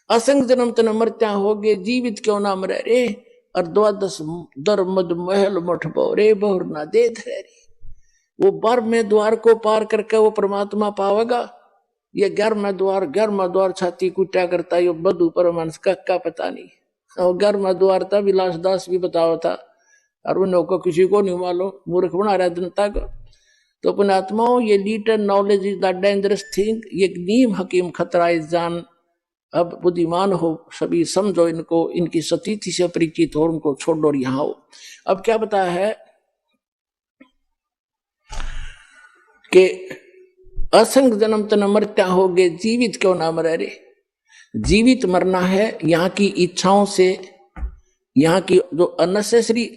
असंग जन्म तन मृत्या हो गए, जीवित क्यों ना मरे रे, और 12 दर मद महल मठ बोरे, बहुर ना दे धरे रे। वो 12वें द्वार को पार करके वो परमात्मा पावेगा। ये 11वां द्वार छाती कुटा करता, ये बधु परमांश का पता नहीं। और 11वां द्वार था, विलास दास भी बताओ था, और उन को किसी को नहीं मालूम, मूर्ख बना रहा जनता को। तो पुण्यात्माओं, ये little knowledge is the dangerous thing, ये नीम हकीम खतरा इस जान। अब बुद्धिमान हो सभी, समझो इनको, इनकी सतीथि से परिचित हो, उनको छोड़ो और यहाँ हो। अब क्या बताया है कि असंग जन्म तन मरत्या हो गए, जीवित क्यों ना मरे रे। जीवित मरना है यहाँ की इच्छाओं से, यहाँ की जो अननेसेसरी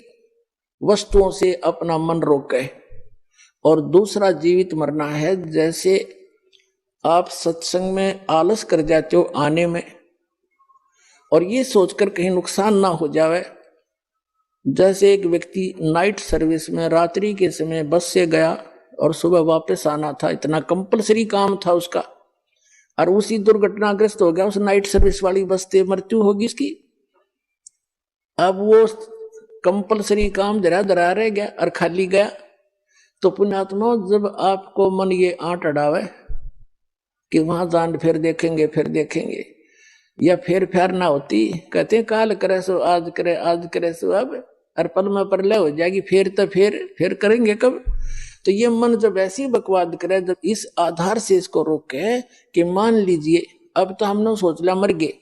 वस्तुओं से अपना मन रोके, और दूसरा जीवित मरना है जैसे आप सत्संग में आलस कर जाते हो आने में, और ये सोचकर कहीं नुकसान ना हो जावे, जैसे एक व्यक्ति नाइट सर्विस में रात्रि के समय बस से गया और सुबह वापस आना था, इतना कंपलसरी काम था उसका, और उसी दुर्घटनाग्रस्त हो गया, उस नाइट सर्विस वाली बस से मृत्यु होगी इसकी। अब वो कंपलसरी काम धरा धरा रह गया और खाली गया। तो पुण्यात्मा, जब आपको मन ये आंट अड़ावे कि वहां जान फिर देखेंगे, या फिर ना होती, कहते हैं काल करे सो आज करे, आज करे सो अब, और पल में परलय हो जाएगी, फिर करेंगे कब। तो ये मन जब ऐसी बकवाद करे, जब इस आधार से इसको रोके कि मान लीजिए अब तो हमने सोच लिया मर गए,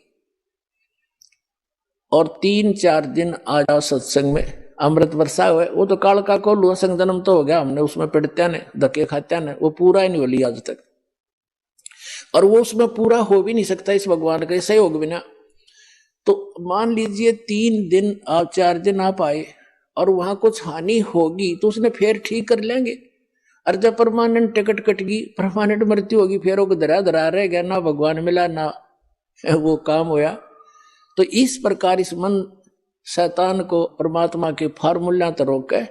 और 3-4 दिन आ जाओ सत्संग में, अमृत वर्षा हुए, वो तो काल का को लुआ संग जन्म तो हो गया, हमने उसमें पढ़त्या ने धक्के खात्या ने, वो पूरा ही नहीं हो लिया आज तक, और वो उसमें पूरा हो भी नहीं सकता इस भगवान का सहयोग बिना। तो मान लीजिए 3 दिन आप 4 दिन आप आए और वहां कुछ हानि होगी तो उसने फिर ठीक कर लेंगे, और जब परमानेंट टिकट कट गई, परमानेंट मृत्यु होगी, फिर वो धरा धरा रह गया, ना भगवान मिला ना वो काम होया। तो इस प्रकार इस मन शैतान को परमात्मा के फार्मूला तो रोके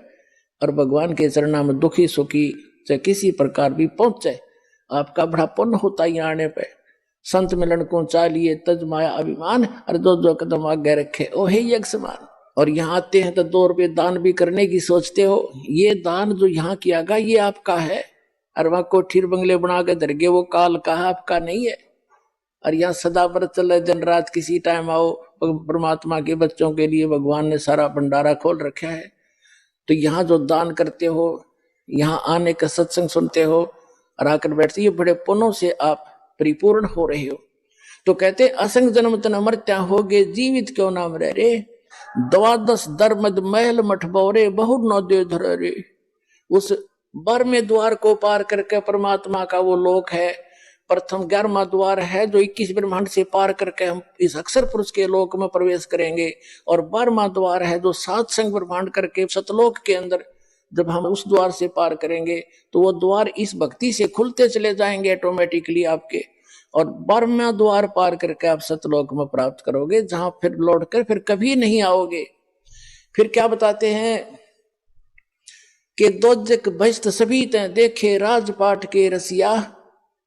और भगवान के चरणों में दुखी सुखी चाहे किसी प्रकार भी पहुंचे, आपका बड़ा पुण्य होता है आने पे। संत मिलन को चालिए तज माया अभिमान, और जो कदम आगे रखे ओ हे यज्ञ समान। और यहाँ आते हैं तो 2 रुपये दान भी करने की सोचते हो, ये दान जो यहाँ किया गया ये आपका है, और वहां कोठीर बंगले बना के धरगे वो काल का आपका नहीं है। और यहाँ सदा व्रत चले, दिन रात किसी टाइम आओ, परमात्मा के बच्चों के लिए भगवान ने सारा भंडारा खोल रखा है। तो यहाँ जो दान करते हो, यहाँ आने का सत्संग सुनते हो और आकर बैठते, ये बड़े पुण्यों से आप परिपूर्ण हो रहे हो। तो कहते असंग जन्म तन मरत्या हो गए, जीवित क्यों नाम रह रे, 12 दरमद महल मठ बौरे, बहु न दे धर रे। उस बर में द्वार को पार करके परमात्मा का वो लोक है, प्रथम 11वां द्वार है जो 21 ब्रह्मांड से पार करके हम इस अक्षर पुरुष के लोक में प्रवेश करेंगे, और 12वां द्वार है जो 7 संग ब्रह्मांड करके सतलोक के अंदर जब हम उस द्वार से पार करेंगे तो वो द्वार इस भक्ति से खुलते चले जाएंगे ऑटोमेटिकली आपके, और 12वां द्वार पार करके आप सतलोक में प्राप्त करोगे, जहां फिर लौट कर फिर कभी नहीं आओगे। फिर क्या बताते हैं कि दोजक बहिष्ठ सभी तय देखे राजपाट के रसिया।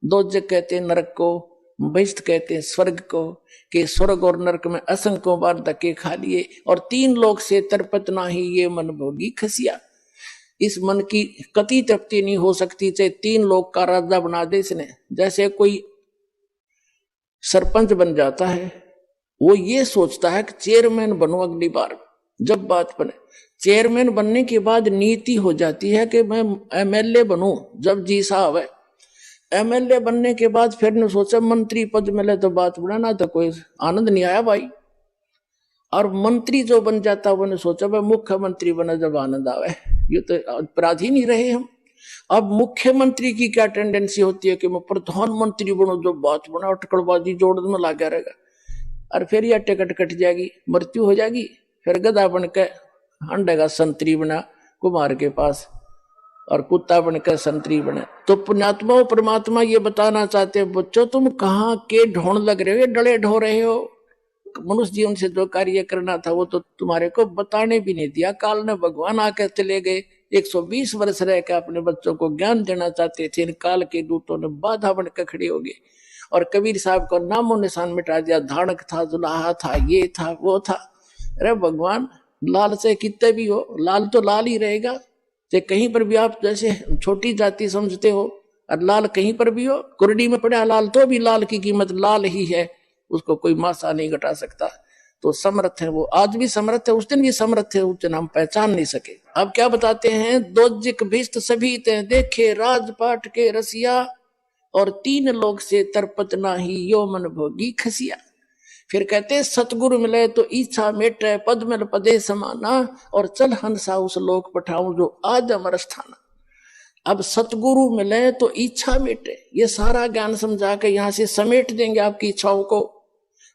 दोजक कहते हैं नरक को, बहिष्ठ कहते हैं स्वर्ग को, कि स्वर्ग और नरक में असंख्यों बार धक्के खा लिए, और 3 लोक से तरपत ना ही ये मन भोगी खसिया। इस मन की कति तृप्ति नहीं हो सकती, चाहे 3 लोक का राजा बना दे इसने। जैसे कोई सरपंच बन जाता है, वो ये सोचता है कि चेयरमैन बनूं अगली बार, जब बात बने चेयरमैन बनने के बाद नीति हो जाती है कि मैं एमएलए बनूं जब जी साहब है। एमएलए बनने के बाद फिर ने सोचा मंत्री पद मिले तो बात बढ़ाना, तो कोई आनंद नहीं आया भाई। और मंत्री जो बन जाता वो ने सोचा भाई मुख्यमंत्री बना जब आनंद आवे। ये तो अपराध ही नहीं रहे हम। अब मुख्यमंत्री की क्या टेंडेंसी होती है कि मैं प्रधानमंत्री बनूं, जो बात बना अटकड़बाजी जोड़न में लगा रहेगा, और फिर यह टिकट कट जाएगी, मृत्यु हो जाएगी, फिर गधा बन के हंडेगा संतरी बना कुमार के पास, और कुत्ता बनकर संतरी बने। तो पुण्यात्मा परमात्मा ये बताना चाहते हैं, बच्चों तुम कहाँ के ढोंड लग रहे हो, डले ढो रहे हो। मनुष्य जीवन से जो कार्य करना था वो तो तुम्हारे को बताने भी नहीं दिया। काल ने भगवान आकर चले गए, 120 वर्ष रह के अपने बच्चों को ज्ञान देना चाहते थे, इन काल के दूतों ने बाधा बनकर खड़े हो गए, और कबीर साहब को नामो निशान मिटा दिया। धाड़क था, जुलाहा था, ये था वो था। अरे भगवान लाल से कितने भी हो, लाल तो लाल ही रहेगा। कहीं पर भी आप जैसे छोटी जाति समझते हो, और लाल कहीं पर भी हो, कुरडी में पड़ा लाल तो भी लाल की कीमत लाल ही है, उसको कोई मासा नहीं घटा सकता। तो समर्थ है वो, आज भी समर्थ है, उस दिन भी समर्थ है, उस दिन हम पहचान नहीं सके। अब क्या बताते हैं, दोजिक भिष्ट सभी ते देखे राजपाट के रसिया, और 3 लोग से तरपत नाही यो मन भोगी खसिया। फिर कहते सतगुरु मिले तो इच्छा मेटे, पद मिल पदे समाना, और चल हंसा उस लोक पठाऊं जो आज अमर स्थाना। अब सतगुरु मिले तो इच्छा मेटे, ये सारा ज्ञान समझा के यहाँ से समेट देंगे आपकी इच्छाओं को।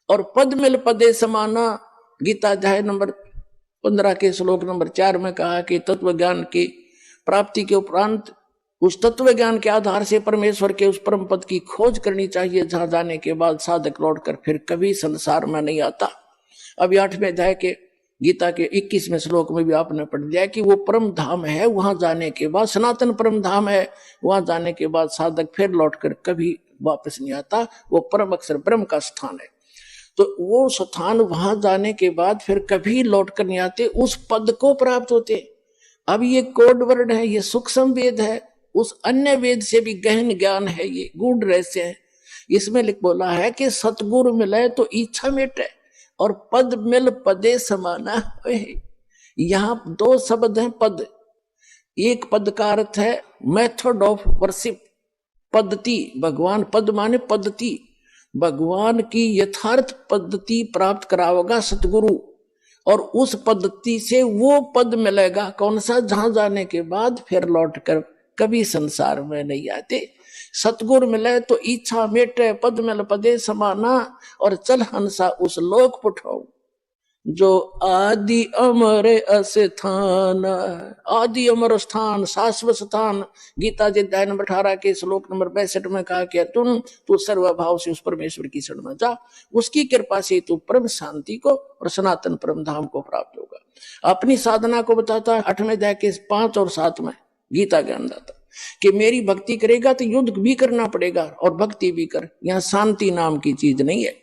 और पद मिल पदे समाना, गीता अध्याय नंबर 15 के श्लोक नंबर 4 में कहा कि तत्व ज्ञान की प्राप्ति के उपरांत उस तत्व ज्ञान के आधार से परमेश्वर के उस परम पद की खोज करनी चाहिए, जहां जाने के बाद साधक लौटकर फिर कभी संसार में नहीं आता। अब 8वें अध्याय के गीता के 21वें श्लोक में भी आपने पढ़ लिया कि वो परम धाम है, वहां जाने के बाद सनातन परम धाम है, वहां जाने के बाद साधक फिर लौटकर कभी वापस नहीं आता, वो परम अक्षर ब्रह्म का स्थान है। तो वो स्थान वहां जाने के बाद फिर कभी लौट कर नहीं आते, उस पद को प्राप्त होते। अब ये कोड वर्ड है, ये सूक्ष्म वेद है, उस अन्य वेद से भी गहन ज्ञान है, ये गूढ़ रहस्य है। इसमें लिख बोला है कि सतगुरु मिले तो इच्छा मिटे और पद मिल पदे समाना होए। यहाँ दो शब्द हैं पद। एक पद का अर्थ है मेथड ऑफ वर्शिप, पद्धति। भगवान पद माने पद्धति, भगवान की यथार्थ पद्धति प्राप्त कराओगा सतगुरु, और उस पद्धति से वो पद मिलेगा। कौन सा? जहां जाने के बाद फिर लौट कर कभी संसार में नहीं आते। सतगुरु मिले तो इच्छा मेटे, पद मिल पदे समाना, और चल हंसा उस लोक पुठाऊ जो आदि अमर स्थान। आदि अमर स्थान, शाश्वत स्थान। गीता जी अध्याय नंबर 18 के श्लोक नंबर 62 में कहा कि अर्जुन तू सर्वभाव से उस परमेश्वर की शरण में जा, उसकी कृपा से तू परम शांति को और सनातन परम धाम को प्राप्त होगा। अपनी साधना को बताता है 8वें अध्याय के 5 और 7 में गीता ज्ञानदाता कि मेरी भक्ति करेगा तो युद्ध भी करना पड़ेगा और भक्ति भी कर। यहाँ शांति नाम की चीज नहीं है,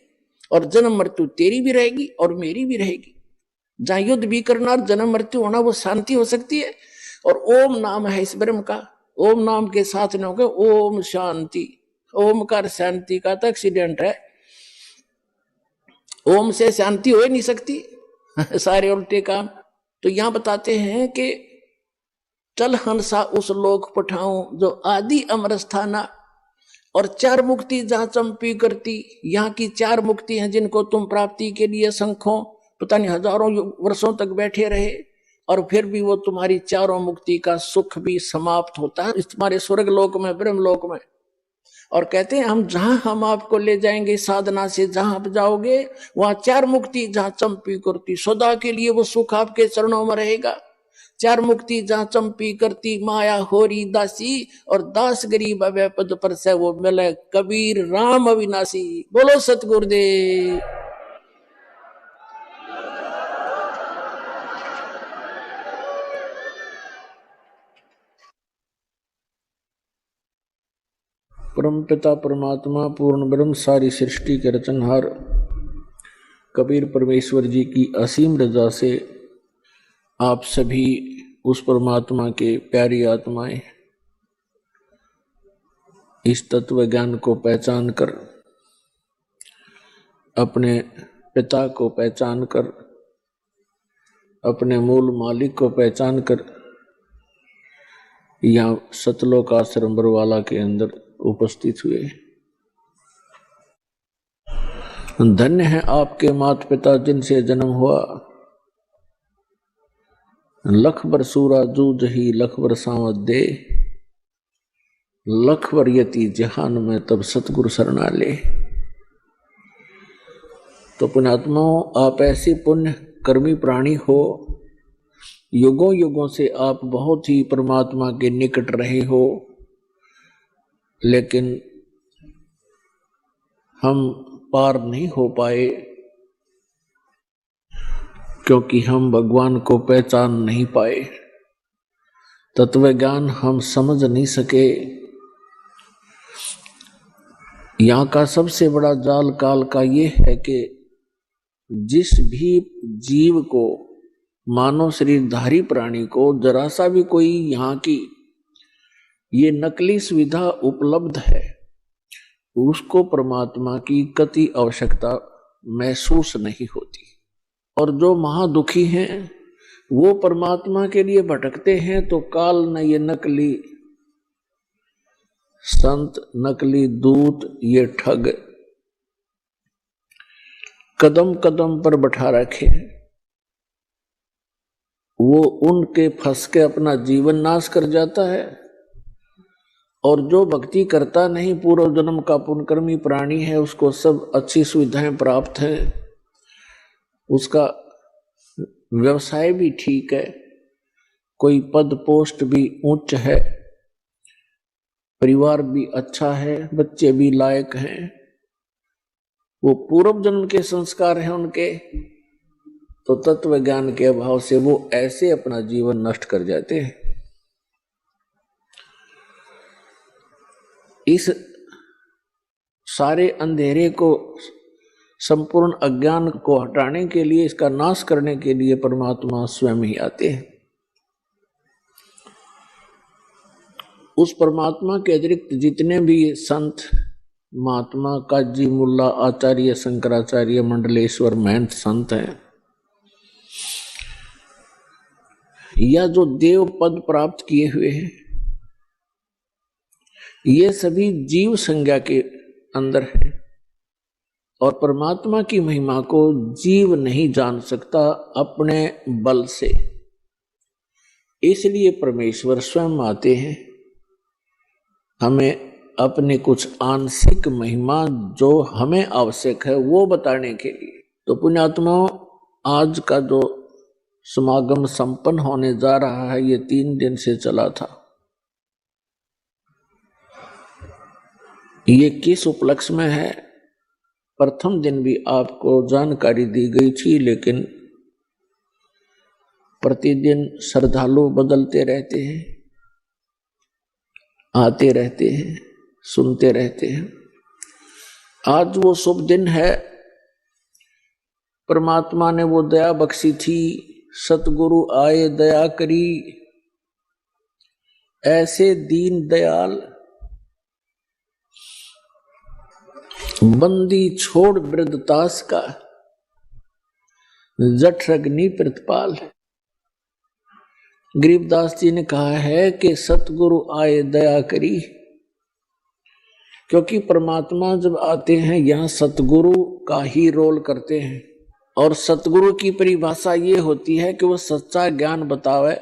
और जन्म मृत्यु तेरी भी रहेगी और मेरी भी रहेगी। जहां युद्ध भी करना और जन्म मृत्यु होना, वो शांति हो सकती है। और ओम नाम है इस ब्रह्म का, ओम नाम के साथ न हो गए ओम शांति। ओमकार शांति का तो एक्सीडेंट है, ओम से शांति हो ही नहीं सकती सारे उल्टे काम। तो यहां बताते हैं कि चल हंसा उस लोक पठाऊं जो आदि अमर स्थाना, और 4 मुक्ति जहां चंपी करती। यहाँ की 4 मुक्ति हैं जिनको तुम प्राप्ति के लिए संखों पता नहीं हजारों वर्षों तक बैठे रहे, और फिर भी वो तुम्हारी 4 मुक्ति का सुख भी समाप्त होता है इस तुम्हारे स्वर्ग लोक में, ब्रह्म लोक में। और कहते हैं हम आपको ले जाएंगे साधना से, जहां आप जाओगे वहां 4 मुक्ति जहां चंपी करती, सदा के लिए वो सुख आपके चरणों में रहेगा। 4 मुक्ति जहां चंपी करती, माया होरी दासी, और दास गरीब अभय पद पर से वो मिले कबीर राम अविनाशी। बोलो सतगुरुदेव। परम पिता परमात्मा पूर्ण ब्रह्म सारी सृष्टि के रचनहार कबीर परमेश्वर जी की असीम रजा से आप सभी उस परमात्मा के प्यारी आत्माएं इस तत्व ज्ञान को पहचान कर, अपने पिता को पहचान कर, अपने मूल मालिक को पहचान कर यहाँ सतलोक आश्रम बरवाला के अंदर उपस्थित हुए। धन्य है आपके माता पिता जिनसे जन्म हुआ। लख बर सूरा जूझ ही लख बर सावत दे, लख बर यति जहान में तब सतगुरु शरणा ले। तो पुण्यात्माओं, आप ऐसे पुण्य कर्मी प्राणी हो, युगों युगों से आप बहुत ही परमात्मा के निकट रहे हो, लेकिन हम पार नहीं हो पाए क्योंकि हम भगवान को पहचान नहीं पाए, तत्व ज्ञान हम समझ नहीं सके। यहाँ का सबसे बड़ा जाल काल का ये है कि जिस भी जीव को, मानव शरीरधारी प्राणी को जरा सा भी कोई यहाँ की ये नकली सुविधा उपलब्ध है, उसको परमात्मा की कति आवश्यकता महसूस नहीं होती। और जो महादुखी हैं वो परमात्मा के लिए भटकते हैं, तो काल न ये नकली संत, नकली दूत, ये ठग कदम कदम पर बैठा रखे, वो उनके फंस के अपना जीवन नाश कर जाता है। और जो भक्ति करता नहीं, पूर्व जन्म का पुण्यकर्मी प्राणी है, उसको सब अच्छी सुविधाएं प्राप्त है, उसका व्यवसाय भी ठीक है, कोई पद पोस्ट भी उच्च है, परिवार भी अच्छा है, बच्चे भी लायक हैं, वो पूर्व जन्म के संस्कार हैं उनके, तो तत्व ज्ञान के अभाव से वो ऐसे अपना जीवन नष्ट कर जाते हैं। इस सारे अंधेरे को, संपूर्ण अज्ञान को हटाने के लिए, इसका नाश करने के लिए परमात्मा स्वयं ही आते हैं। उस परमात्मा के अतिरिक्त जितने भी संत महात्मा, काजी, मुल्ला, आचार्य, शंकराचार्य, मंडलेश्वर, महंत संत हैं, या जो देव पद प्राप्त किए हुए हैं, ये सभी जीव संज्ञा के अंदर है और परमात्मा की महिमा को जीव नहीं जान सकता अपने बल से। इसलिए परमेश्वर स्वयं आते हैं हमें अपने कुछ आंशिक महिमा जो हमें आवश्यक है वो बताने के लिए। तो पुण्यात्माओं, आज का जो समागम संपन्न होने जा रहा है, ये 3 दिन से चला था। ये किस उपलक्ष्य में है? प्रथम दिन भी आपको जानकारी दी गई थी, लेकिन प्रतिदिन श्रद्धालु बदलते रहते हैं, आते रहते हैं, सुनते रहते हैं। आज वो शुभ दिन है, परमात्मा ने वो दया बख्शी थी, सतगुरु आए दया करी, ऐसे दीन दयाल बंदी छोड़ वृद्धतास का, जठ अग्नि प्रतिपाल। गरीबदास जी ने कहा है कि सतगुरु आए दया करी, क्योंकि परमात्मा जब आते हैं यहाँ सतगुरु का ही रोल करते हैं। और सतगुरु की परिभाषा ये होती है कि वो सच्चा ज्ञान बतावे,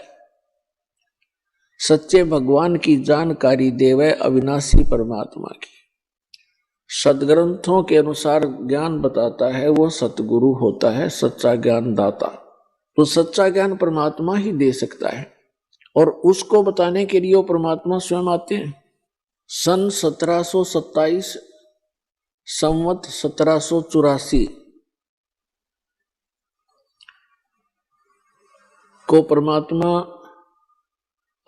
सच्चे भगवान की जानकारी देवे, अविनाशी परमात्मा की। सदग्रंथों के अनुसार ज्ञान बताता है वो सतगुरु होता है, सच्चा ज्ञान दाता। तो सच्चा ज्ञान परमात्मा ही दे सकता है और उसको बताने के लिए वो परमात्मा स्वयं आते हैं। सन 1727 संवत 1784 को परमात्मा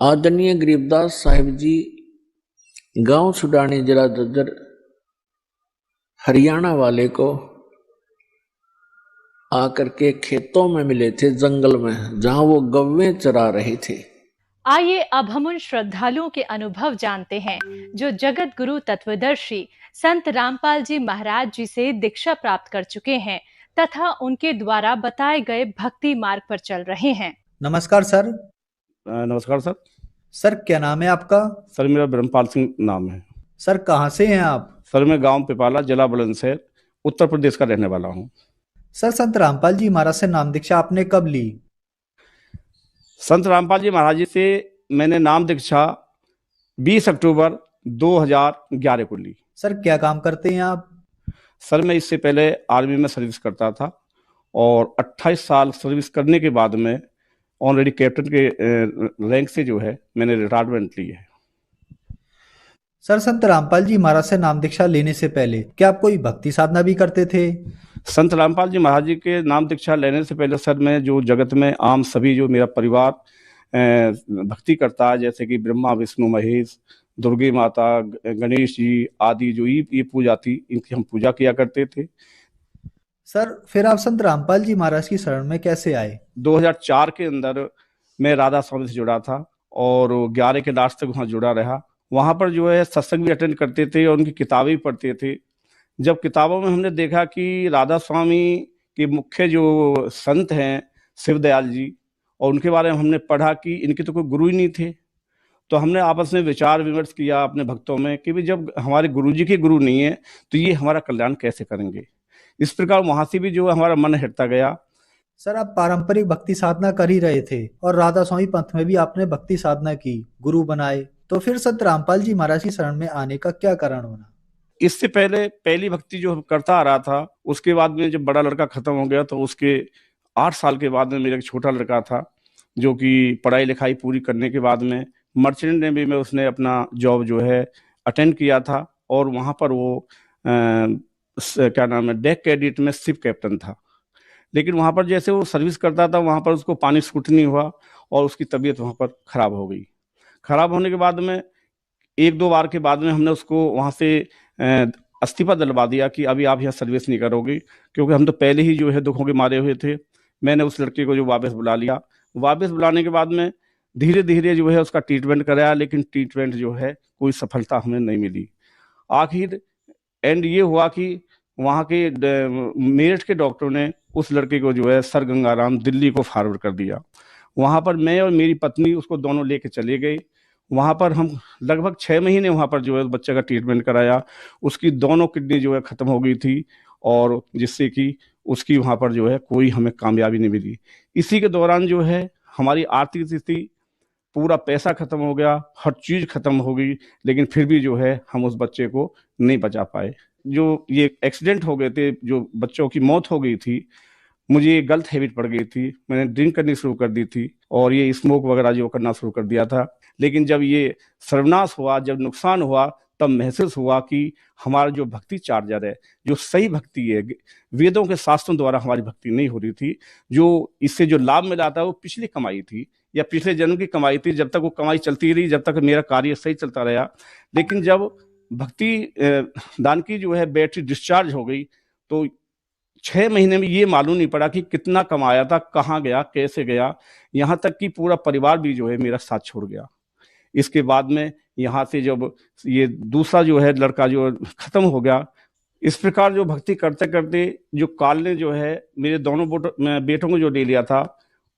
आदरणीय गरीबदास साहिब जी गांव छुड़ानी जिला जज्जर हरियाणा वाले को आकर के खेतों में मिले थे, जंगल में, जहां वो गव्वें चरा रहे थे। आइए अब हम उन श्रद्धालुओं के अनुभव जानते हैं जो जगत गुरु तत्वदर्शी संत रामपाल जी महाराज जी से दीक्षा प्राप्त कर चुके हैं तथा उनके द्वारा बताए गए भक्ति मार्ग पर चल रहे हैं। नमस्कार सर। नमस्कार सर। सर क्या नाम है आपका? सर मेरा ब्रह्मपाल सिंह नाम है। सर कहाँ से हैं आप? सर मैं गांव पिपाला, जिला बुलंदशहर, उत्तर प्रदेश का रहने वाला हूँ। सर संत रामपाल जी महाराज से नाम दीक्षा आपने कब ली? संत रामपाल जी महाराज जी से मैंने नाम दीक्षा 20 अक्टूबर 2011 को ली। सर क्या काम करते हैं आप? सर मैं इससे पहले आर्मी में सर्विस करता था और 28 साल सर्विस करने के बाद में ऑलरेडी कैप्टन के रैंक से जो है मैंने रिटायरमेंट ली है। सर संत रामपाल जी महाराज से नाम दीक्षा लेने से पहले क्या आप कोई भक्ति साधना भी करते थे? संत रामपाल जी महाराज जी के नाम दीक्षा लेने से पहले सर मैं जो जगत में आम सभी जो मेरा परिवार भक्ति करता है, जैसे कि ब्रह्मा विष्णु महेश, दुर्गे माता, गणेश जी आदि जो ये पूजा थी, इनकी हम पूजा किया करते थे। सर फिर आप संत रामपाल जी महाराज की शरण में कैसे आए? 2004 के अंदर मैं राधा स्वामी से जुड़ा था और 11 के लास्ट तक वहाँ जुड़ा रहा। वहाँ पर जो है सत्संग भी अटेंड करते थे और उनकी किताबें भी पढ़ते थे। जब किताबों में हमने देखा कि राधा स्वामी के मुख्य जो संत हैं शिवदयाल जी, और उनके बारे में हमने पढ़ा कि इनके तो कोई गुरु ही नहीं थे, तो हमने आपस में विचार विमर्श किया अपने भक्तों में कि भी जब हमारे गुरु जी के गुरु नहीं है तो ये हमारा कल्याण कैसे करेंगे। इस प्रकार वहां से भी जो है हमारा मन हटता गया। सर आप पारंपरिक भक्ति साधना कर ही रहे थे और राधा स्वामी पंथ में भी आपने भक्ति साधना की, गुरु बनाए, तो फिर संत रामपाल जी महाराज की शरण में आने का क्या कारण बना? इससे पहले पहली भक्ति जो करता आ रहा था, उसके बाद में जब बड़ा लड़का खत्म हो गया तो उसके 8 साल के बाद में मेरा एक छोटा लड़का था जो कि पढ़ाई लिखाई पूरी करने के बाद में मर्चेंट नेवी में उसने अपना जॉब जो है अटेंड किया था और वहाँ पर वो क्या नाम है डेक कैडेट में शिप कैप्टन था। लेकिन वहाँ पर जैसे वो सर्विस करता था वहाँ पर उसको पानी सूट नहीं हुआ और उसकी तबीयत वहाँ पर खराब हो गई। खराब होने के बाद में 1-2 बार के बाद में हमने उसको वहाँ से इस्तीफा दिलवा दिया कि अभी आप यहाँ सर्विस नहीं करोगे, क्योंकि हम तो पहले ही जो है दुखों के मारे हुए थे। मैंने उस लड़के को जो वापस बुला लिया। वापस बुलाने के बाद में धीरे धीरे जो है उसका ट्रीटमेंट कराया, लेकिन ट्रीटमेंट जो है कोई सफलता हमें नहीं मिली। आखिर एंड ये हुआ कि वहाँ के मेरठ के डॉक्टरों ने उस लड़के को जो है सर गंगाराम दिल्ली को फॉरवर्ड कर दिया। वहाँ पर मैं और मेरी पत्नी उसको दोनों लेके चले गए। वहाँ पर हम लगभग 6 महीने वहाँ पर जो है बच्चे का ट्रीटमेंट कराया। उसकी दोनों किडनी जो है ख़त्म हो गई थी और जिससे कि उसकी वहाँ पर जो है कोई हमें कामयाबी नहीं मिली। इसी के दौरान जो है हमारी आर्थिक स्थिति, पूरा पैसा खत्म हो गया, हर चीज़ खत्म हो गई, लेकिन फिर भी जो है हम उस बच्चे को नहीं बचा पाए। जो ये एक्सीडेंट हो गए थे, जो बच्चों की मौत हो गई थी, मुझे ये गलत हैबिट पड़ गई थी। मैंने ड्रिंक करनी शुरू कर दी थी और ये स्मोक वगैरह जो करना शुरू कर दिया था। लेकिन जब ये सर्वनाश हुआ, जब नुकसान हुआ, तब महसूस हुआ कि हमारा जो भक्ति चार्जर है, जो सही भक्ति है, वेदों के शास्त्रों द्वारा हमारी भक्ति नहीं हो रही थी। जो इससे जो लाभ मिला था वो पिछली कमाई थी या पिछले जन्म की कमाई थी। जब तक वो कमाई चलती रही, जब तक मेरा कार्य सही चलता रहा। लेकिन जब भक्ति दान की जो है बैटरी डिस्चार्ज हो गई तो 6 महीने में ये मालूम नहीं पड़ा कि कितना कमाया था, कहाँ गया, कैसे गया। यहाँ तक कि पूरा परिवार भी जो है मेरा साथ छोड़ गया। इसके बाद में यहाँ से जब ये दूसरा जो है लड़का जो खत्म हो गया, इस प्रकार जो भक्ति करते करते जो काल ने जो है मेरे दोनों बेटों को जो ले लिया था।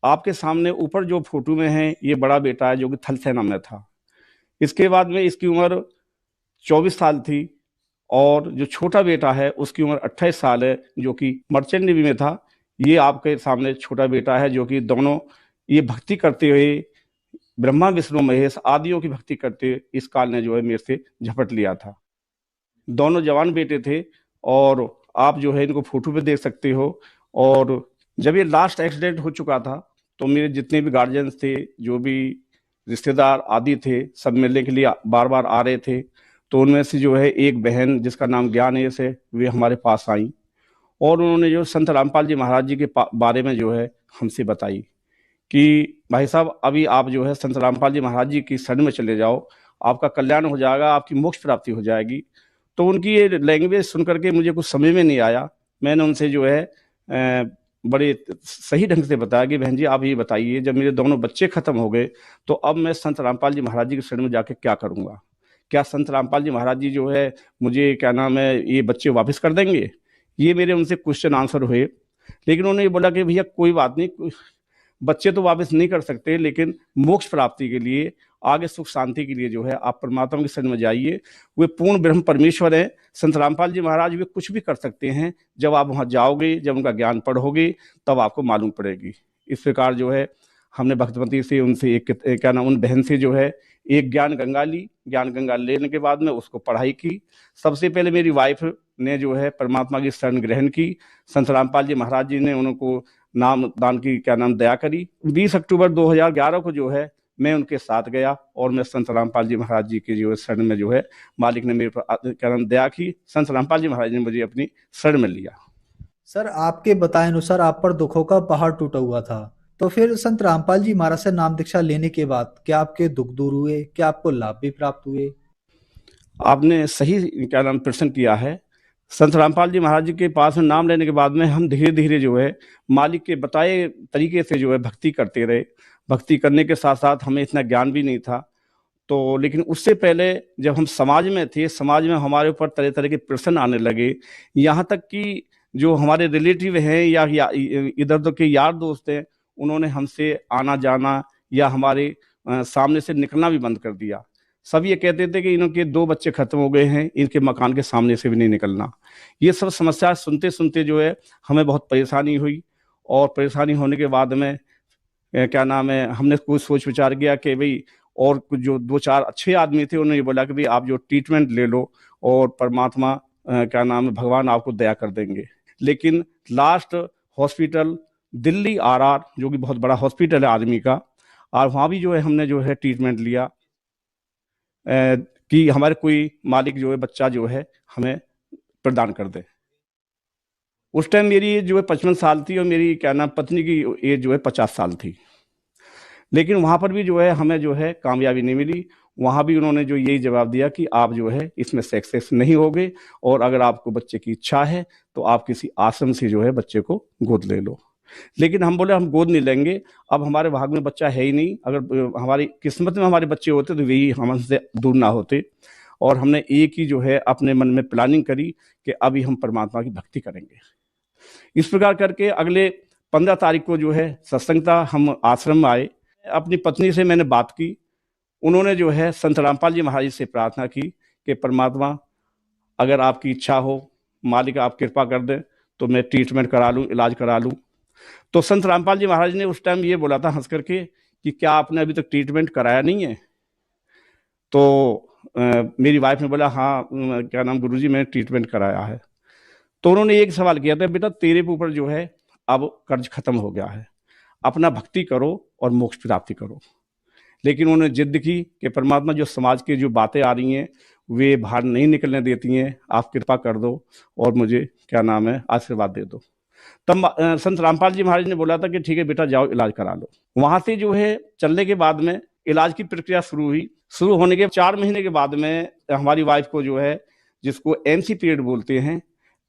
आपके सामने ऊपर जो फोटो में है ये बड़ा बेटा है जो कि थल सेना में था। इसके बाद में इसकी उम्र 24 साल थी और जो छोटा बेटा है उसकी उम्र 28 साल है जो कि मर्चेंट नेवी में था। ये आपके सामने छोटा बेटा है जो कि दोनों ये भक्ति करते हुए ब्रह्मा विष्णु महेश आदियों की भक्ति करते इस काल ने जो है मेरे से झपट लिया था। दोनों जवान बेटे थे और आप जो है इनको फोटो पे देख सकते हो। और जब ये लास्ट एक्सीडेंट हो चुका था तो मेरे जितने भी गार्जियंस थे, जो भी रिश्तेदार आदि थे, सब मिलने के लिए बार बार आ रहे थे। तो उनमें से जो है एक बहन जिसका नाम ज्ञानेश है, वे हमारे पास आई और उन्होंने जो संत रामपाल जी महाराज जी के बारे में जो है हमसे बताई कि भाई साहब अभी आप जो है संत रामपाल जी महाराज जी की शरण में चले जाओ, आपका कल्याण हो जाएगा, आपकी मोक्ष प्राप्ति हो जाएगी। तो उनकी ये लैंग्वेज सुन करके मुझे कुछ समझ में नहीं आया। मैंने उनसे जो है बड़े सही ढंग से बताया कि बहन जी आप ये बताइए, जब मेरे दोनों बच्चे खत्म हो गए तो अब मैं संत रामपाल जी महाराज जी की शरण में जाके क्या करूँगा? क्या संत रामपाल जी महाराज जी जो है मुझे क्या नाम है ये बच्चे वापस कर देंगे? ये मेरे उनसे क्वेश्चन आंसर हुए। लेकिन उन्होंने ये बोला कि भैया कोई बात नहीं, बच्चे तो वापस नहीं कर सकते, लेकिन मोक्ष प्राप्ति के लिए, आगे सुख शांति के लिए जो है आप परमात्मा की शरण में जाइए। वे पूर्ण ब्रह्म परमेश्वर है। संत रामपाल जी महाराज वे कुछ भी कर सकते हैं। जब आप वहाँ जाओगे, जब उनका ज्ञान पढ़ोगे, तब आपको मालूम पड़ेगी। इस प्रकार जो है हमने भक्तमती से उनसे एक क्या नाम उन बहन से जो है एक ज्ञान गंगा ली। ज्ञान गंगा लेने के बाद में उसको पढ़ाई की। सबसे पहले मेरी वाइफ ने जो है परमात्मा की शरण ग्रहण की। संत रामपाल जी महाराज जी ने उनको नाम दान की क्या नाम दया करी। 20 अक्टूबर 2011 को जो है मैं उनके साथ गया और मैं संत रामपाल जी महाराज जी के जो शरण में जो है मालिक ने मेरे पर क्या नाम दया की। संत रामपाल जी महाराज ने मुझे अपनी शरण में लिया। सर आपके बताए अनुसार आप पर दुखों का पहाड़ टूटा हुआ था, तो फिर संत रामपाल जी महाराज से नाम दीक्षा लेने के बाद क्या आपके दुख दूर हुए? क्या आपको लाभ भी प्राप्त हुए? आपने सही क्या नाम प्रश्न किया है। संत रामपाल जी महाराज जी के पास में नाम लेने के बाद में हम धीरे धीरे जो है मालिक के बताए तरीके से जो है भक्ति करते रहे। भक्ति करने के साथ साथ हमें इतना ज्ञान भी नहीं था। तो लेकिन उससे पहले जब हम समाज में थे, समाज में हमारे ऊपर तरह तरह के प्रश्न आने लगे। यहाँ तक कि जो हमारे रिलेटिव हैं या इधर उधर के यार दोस्त हैं, उन्होंने हमसे आना जाना या हमारे सामने से निकलना भी बंद कर दिया। सब ये कहते थे कि इनके 2 बच्चे खत्म हो गए हैं, इनके मकान के सामने से भी नहीं निकलना। ये सब समस्या सुनते सुनते जो है हमें बहुत परेशानी हुई। और परेशानी होने के बाद में क्या नाम है हमने कुछ सोच विचार किया कि भाई, और कुछ जो 2-4 अच्छे आदमी थे उन्होंने बोला कि भाई आप जो ट्रीटमेंट ले लो और परमात्मा क्या नाम है भगवान आपको दया कर देंगे। लेकिन लास्ट हॉस्पिटल दिल्ली RR जो कि बहुत बड़ा हॉस्पिटल है आदमी का, और वहाँ भी जो है हमने जो है ट्रीटमेंट लिया कि हमारे कोई मालिक जो है बच्चा जो है हमें प्रदान कर दे। उस टाइम मेरी एज जो है 55 साल थी और मेरी क्या नाम पत्नी की एज जो है 50 साल थी। लेकिन वहां पर भी जो है हमें जो है कामयाबी नहीं मिली। वहां भी उन्होंने जो यही जवाब दिया कि आप जो है इसमें सक्सेस नहीं होगे, और अगर आपको बच्चे की इच्छा है तो आप किसी आश्रम से जो है बच्चे को गोद ले लो। लेकिन हम बोले हम गोद नहीं लेंगे, अब हमारे भाग में बच्चा है ही नहीं। अगर हमारी किस्मत में हमारे बच्चे होते तो वही हमसे दूर ना होते। और हमने एक ही जो है अपने मन में प्लानिंग करी कि अभी हम परमात्मा की भक्ति करेंगे। इस प्रकार करके अगले 15 तारीख को जो है सत्संग था, हम आश्रम में आए। अपनी पत्नी से मैंने बात की। उन्होंने जो है संत रामपाल जी महाराज से प्रार्थना की कि परमात्मा अगर आपकी इच्छा हो, मालिक आप कृपा कर दें तो मैं ट्रीटमेंट करा लूँ, इलाज करा लूँ। तो संत रामपाल जी महाराज ने उस टाइम ये बोला था हंस करके कि क्या आपने अभी तक ट्रीटमेंट कराया नहीं है? तो मेरी वाइफ ने बोला हाँ क्या नाम गुरुजी मैंने ट्रीटमेंट कराया है। तो उन्होंने एक सवाल किया था, बेटा तेरे ऊपर जो है अब कर्ज खत्म हो गया है, अपना भक्ति करो और मोक्ष प्राप्ति करो। लेकिन उन्होंने जिद की कि परमात्मा जो समाज की जो बातें आ रही हैं वे बाहर नहीं निकलने देती हैं, आप कृपा कर दो और मुझे क्या नाम है आशीर्वाद दे दो। तब संत रामपाल जी महाराज ने बोला था कि ठीक है बेटा जाओ इलाज करा लो। वहां से जो है चलने के बाद में इलाज की प्रक्रिया शुरू हुई। शुरू होने के 4 महीने के बाद में हमारी वाइफ को जो है, जिसको एमसी पीरियड बोलते हैं,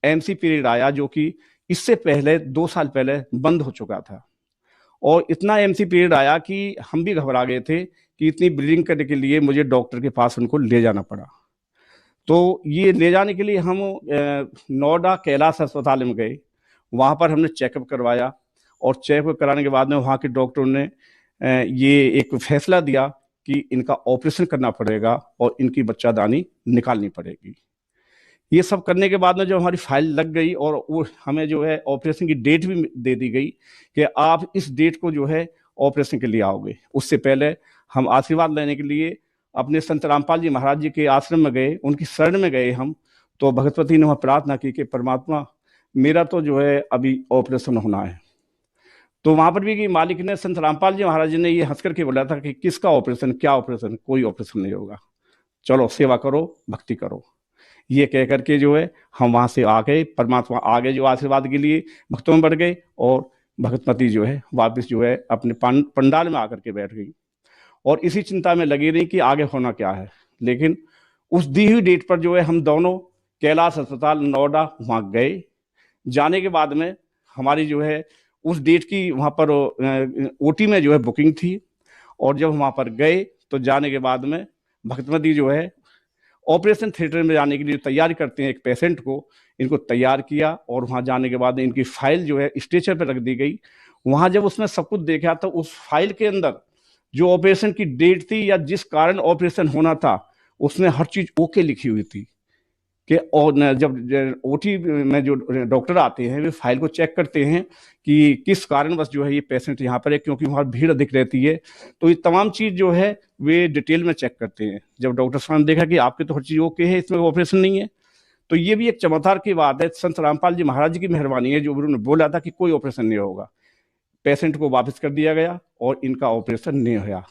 एमसी पीरियड आया, जो कि इससे पहले 2 साल पहले बंद हो चुका था। और इतना एमसी पीरियड आया कि हम भी घबरा गए थे कि इतनी ब्लीडिंग करने के लिए मुझे डॉक्टर के पास उनको ले जाना पड़ा। तो ये ले जाने के लिए हम नोएडा कैलाश अस्पताल में गए। वहाँ पर हमने चेकअप करवाया और चेकअप कराने के बाद में वहाँ के डॉक्टरों ने ये एक फैसला दिया कि इनका ऑपरेशन करना पड़ेगा और इनकी बच्चादानी निकालनी पड़ेगी। ये सब करने के बाद में जो हमारी फाइल लग गई और वो हमें जो है ऑपरेशन की डेट भी दे दी गई कि आप इस डेट को जो है ऑपरेशन के लिए आओगे। उससे पहले हम आशीर्वाद लेने के लिए अपने संत रामपाल जी महाराज जी के आश्रम में गए, उनकी शरण में गए हम। तो भगवती ने वहाँ प्रार्थना की कि परमात्मा मेरा तो जो है अभी ऑपरेशन होना है। तो वहां पर भी कि मालिक ने, संत रामपाल जी महाराज ने ये हंस करके बोला था कि किसका ऑपरेशन, क्या ऑपरेशन, कोई ऑपरेशन नहीं होगा, चलो सेवा करो, भक्ति करो। ये कह करके जो है हम वहां से आ गए। परमात्मा आगे जो आशीर्वाद के लिए भक्तों में बढ़ गए और भगतमती जो है वापस जो है अपने पंडाल में आकर के बैठ गई और इसी चिंता में लगी रही कि आगे होना क्या है। लेकिन उस दी हुई डेट पर जो है हम दोनों कैलाश अस्पताल नोएडा वहाँ गए। जाने के बाद में हमारी जो है उस डेट की वहाँ पर ओटी में जो है बुकिंग थी। और जब वहाँ पर गए तो जाने के बाद में भगतमती जो है ऑपरेशन थिएटर में जाने के लिए तैयारी करते हैं एक पेशेंट को, इनको तैयार किया और वहाँ जाने के बाद इनकी फाइल जो है स्ट्रेचर पर रख दी गई। वहाँ जब उसमें सब कुछ देखा तो उस फाइल के अंदर जो ऑपरेशन की डेट थी या जिस कारण ऑपरेशन होना था उसमें हर चीज ओके लिखी हुई थी कि, और जब ओटी में जो डॉक्टर आते हैं वे फाइल को चेक करते हैं कि किस कारणवश जो है ये पेशेंट यहाँ पर है, क्योंकि वहाँ भीड़ अधिक रहती है। तो ये तमाम चीज जो है वे डिटेल में चेक करते हैं। जब डॉक्टर साहब ने देखा कि आपके तो हर चीज ओके है, इसमें ऑपरेशन नहीं है, तो ये भी एक चमत्कार की बात है। संत रामपाल जी महाराज की मेहरबानी है जो उन्होंने बोला था कि कोई ऑपरेशन नहीं होगा। पेशेंट को वापस कर दिया गया और इनका ऑपरेशन नहीं हुआ।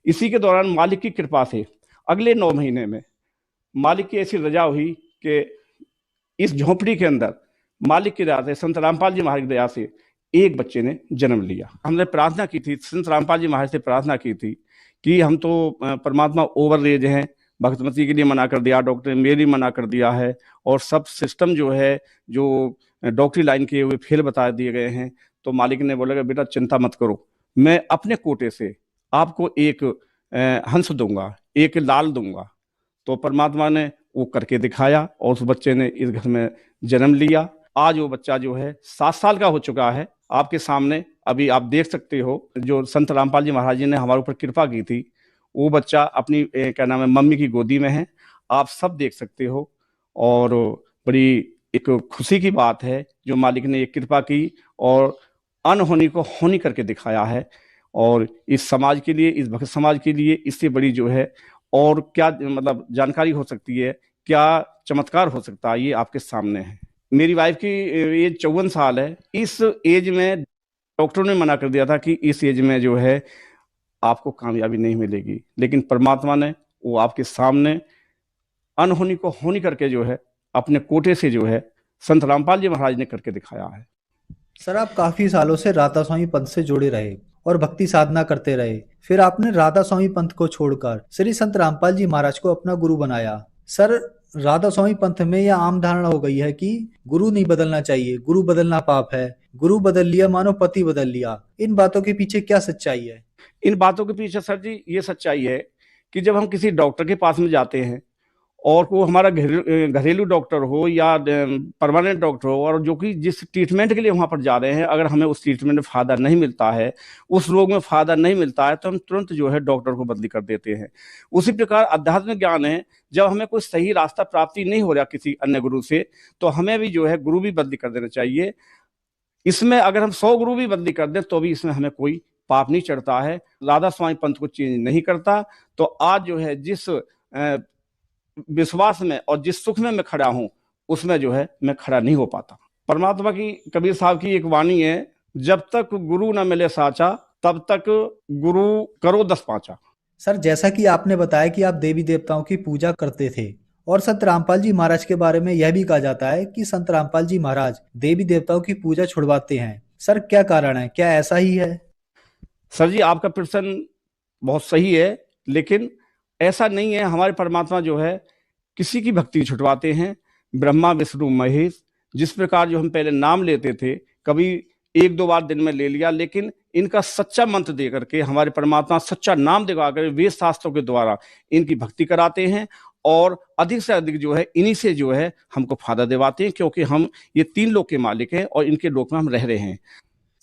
इसी के दौरान मालिक की कृपा से अगले 9 महीने में मालिक की ऐसी रजा हुई कि इस झोंपड़ी के अंदर मालिक की दया से, संत रामपाल जी महाराज की दया से एक बच्चे ने जन्म लिया। हमने प्रार्थना की थी, संत रामपाल जी महाराज से प्रार्थना की थी कि हम तो परमात्मा ओवर एज हैं, भगतमती के लिए मना कर दिया, डॉक्टर ने मेरी मना कर दिया है और सब सिस्टम जो है जो डॉक्टरी लाइन के हुए फेल बता दिए गए हैं। तो मालिक ने बोला बेटा चिंता मत करो, मैं अपने कोटे से आपको एक हंस दूंगा, एक लाल दूंगा। तो परमात्मा ने वो करके दिखाया और उस बच्चे ने इस घर में जन्म लिया। आज वो बच्चा जो है 7 साल का हो चुका है। आपके सामने अभी आप देख सकते हो, जो संत रामपाल जी महाराज जी ने हमारे ऊपर कृपा की थी, वो बच्चा अपनी क्या नाम है मम्मी की गोदी में है, आप सब देख सकते हो। और बड़ी एक खुशी की बात है जो मालिक ने एक कृपा की और अनहोनी को होनी करके दिखाया है। और इस समाज के लिए, इस भक्त समाज के लिए इससे बड़ी जो है और क्या मतलब जानकारी हो सकती है, क्या चमत्कार हो सकता है, ये आपके सामने है। मेरी वाइफ की एज 54 साल है। इस एज में डॉक्टरों ने मना कर दिया था कि इस एज में जो है आपको कामयाबी नहीं मिलेगी, लेकिन परमात्मा ने वो आपके सामने अनहोनी को होनी करके जो है अपने कोटे से जो है संत रामपाल जी महाराज ने करके दिखाया है। सर, आप काफी सालों से राधा स्वामी पंथ से जुड़े रहे और भक्ति साधना करते रहे, फिर आपने राधा स्वामी पंथ को छोड़कर श्री संत रामपाल जी महाराज को अपना गुरु बनाया। सर, राधा स्वामी पंथ में यह आम धारणा हो गई है कि गुरु नहीं बदलना चाहिए, गुरु बदलना पाप है, गुरु बदल लिया मानो पति बदल लिया। इन बातों के पीछे क्या सच्चाई है? इन बातों के पीछे सर जी ये सच्चाई है कि जब हम किसी डॉक्टर के पास में जाते हैं और वो हमारा घरेलू डॉक्टर हो या परमानेंट डॉक्टर हो, और जो कि जिस ट्रीटमेंट के लिए वहाँ पर जा रहे हैं, अगर हमें उस ट्रीटमेंट में फायदा नहीं मिलता है, उस रोग में फायदा नहीं मिलता है, तो हम तुरंत जो है डॉक्टर को बदली कर देते हैं। उसी प्रकार आध्यात्मिक ज्ञान है, जब हमें कोई सही रास्ता प्राप्ति नहीं हो रहा किसी अन्य गुरु से, तो हमें भी जो है गुरु भी बदली कर देना चाहिए। इसमें अगर हम 100 गुरु भी बदली कर दें तो भी इसमें हमें कोई पाप नहीं चढ़ता है। राधा स्वामी पंथ को चेंज नहीं करता। तो आज जो है जिस विश्वास में और जिस सुख में मैं खड़ा हूं, उसमें जो है मैं खड़ा नहीं हो पाता। परमात्मा की, कबीर साहब की एक वाणी है, जब तक गुरु न मिले साचा, तब तक गुरु करो 10 पांचा। सर, जैसा कि आपने बताया कि आप देवी देवताओं की पूजा करते थे, और संत रामपाल जी महाराज के बारे में यह भी कहा जाता है कि संत रामपाल जी महाराज देवी देवताओं की पूजा छुड़वाते हैं। सर, क्या कारण है? क्या ऐसा ही है? सर जी, आपका प्रश्न बहुत सही है, लेकिन ऐसा नहीं है। हमारे परमात्मा जो है किसी की भक्ति छुटवाते हैं। ब्रह्मा विष्णु महेश, जिस प्रकार जो हम पहले नाम लेते थे, कभी 1-2 बार दिन में ले लिया, लेकिन इनका सच्चा मंत्र दे करके हमारे परमात्मा सच्चा नाम दिखा कर वेद शास्त्रों के द्वारा इनकी भक्ति कराते हैं, और अधिक से अधिक जो है इन्हीं से जो है हमको फायदा दिवाते हैं, क्योंकि हम ये 3 लोक के मालिक हैं और इनके लोक में हम रह रहे हैं।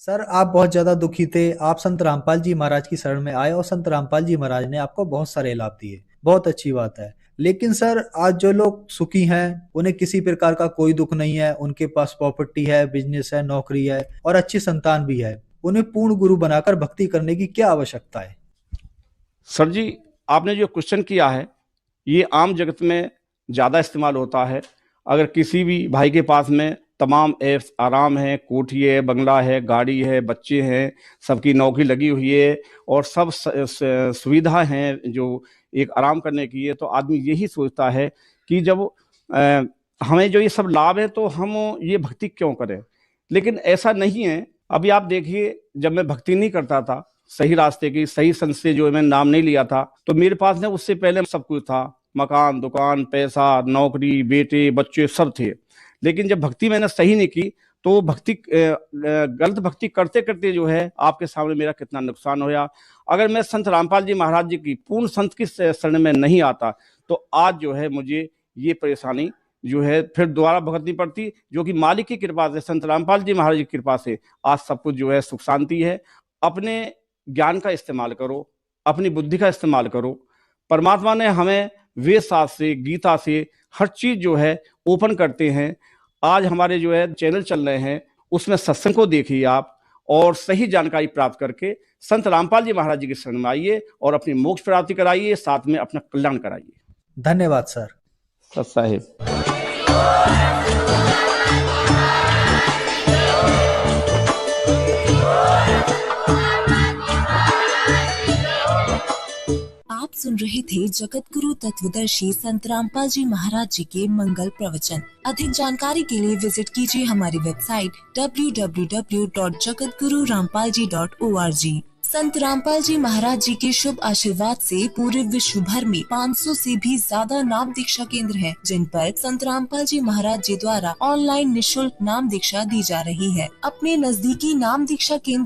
सर, आप बहुत ज्यादा दुखी थे, आप संत रामपाल जी महाराज की शरण में आए और संत रामपाल जी महाराज ने आपको बहुत सारे लाभ दिए। बहुत अच्छी बात है। लेकिन सर, आज जो लोग सुखी हैं, उन्हें किसी प्रकार का कोई दुख नहीं है, उनके पास प्रॉपर्टी है, बिजनेस है, नौकरी है और अच्छी संतान भी है, उन्हें पूर्ण गुरु बनाकर भक्ति करने की क्या आवश्यकता है? सर जी, आपने जो क्वेश्चन किया है, ये आम जगत में ज्यादा इस्तेमाल होता है। अगर किसी भी भाई के पास में तमाम ऐश आराम है, कोठी है, बंगला है, गाड़ी है, बच्चे हैं, सबकी नौकरी लगी हुई है और सब सुविधा हैं जो एक आराम करने की है, तो आदमी यही सोचता है कि जब हमें जो ये सब लाभ है तो हम ये भक्ति क्यों करें। लेकिन ऐसा नहीं है। अभी आप देखिए, जब मैं भक्ति नहीं करता था, सही रास्ते की, सही संत से जो मैंने नाम नहीं लिया था, तो मेरे पास में उससे पहले सब कुछ था, मकान, दुकान, पैसा, नौकरी, बेटे, बच्चे सब थे। लेकिन जब भक्ति मैंने सही नहीं की, तो भक्ति गलत भक्ति करते करते जो है आपके सामने मेरा कितना नुकसान होया। अगर मैं संत रामपाल जी महाराज जी की पूर्ण संत की शरण में नहीं आता, तो आज जो है मुझे ये परेशानी जो है फिर दोबारा भुगतनी पड़ती, जो कि मालिक की कृपा से, संत रामपाल जी महाराज की कृपा से आज सब कुछ जो है सुख शांति है। अपने ज्ञान का इस्तेमाल करो, अपनी बुद्धि का इस्तेमाल करो। परमात्मा ने हमें वेद शास्त्र से, गीता से हर चीज जो है ओपन करते हैं। आज हमारे जो है चैनल चल रहे हैं, उसमें सत्संग को देखिए आप, और सही जानकारी प्राप्त करके संत रामपाल जी महाराज जी की शरण में आइए और अपनी मोक्ष प्राप्ति कराइए, साथ में अपना कल्याण कराइए। धन्यवाद सर। सत साहिब। आप सुन रहे थे जगत गुरु तत्वदर्शी संत रामपाल जी महाराज जी के मंगल प्रवचन। अधिक जानकारी के लिए विजिट कीजिए हमारी वेबसाइट www.jagatgururampalji.org। संत रामपाल जी महाराज जी के शुभ आशीर्वाद से पूरे विश्व भर में 500 से भी ज्यादा नाम दीक्षा केंद्र हैं, जिन पर संत रामपाल जी महाराज जी द्वारा ऑनलाइन निशुल्क नाम दीक्षा दी जा रही है। अपने नजदीकी नाम दीक्षा केंद्र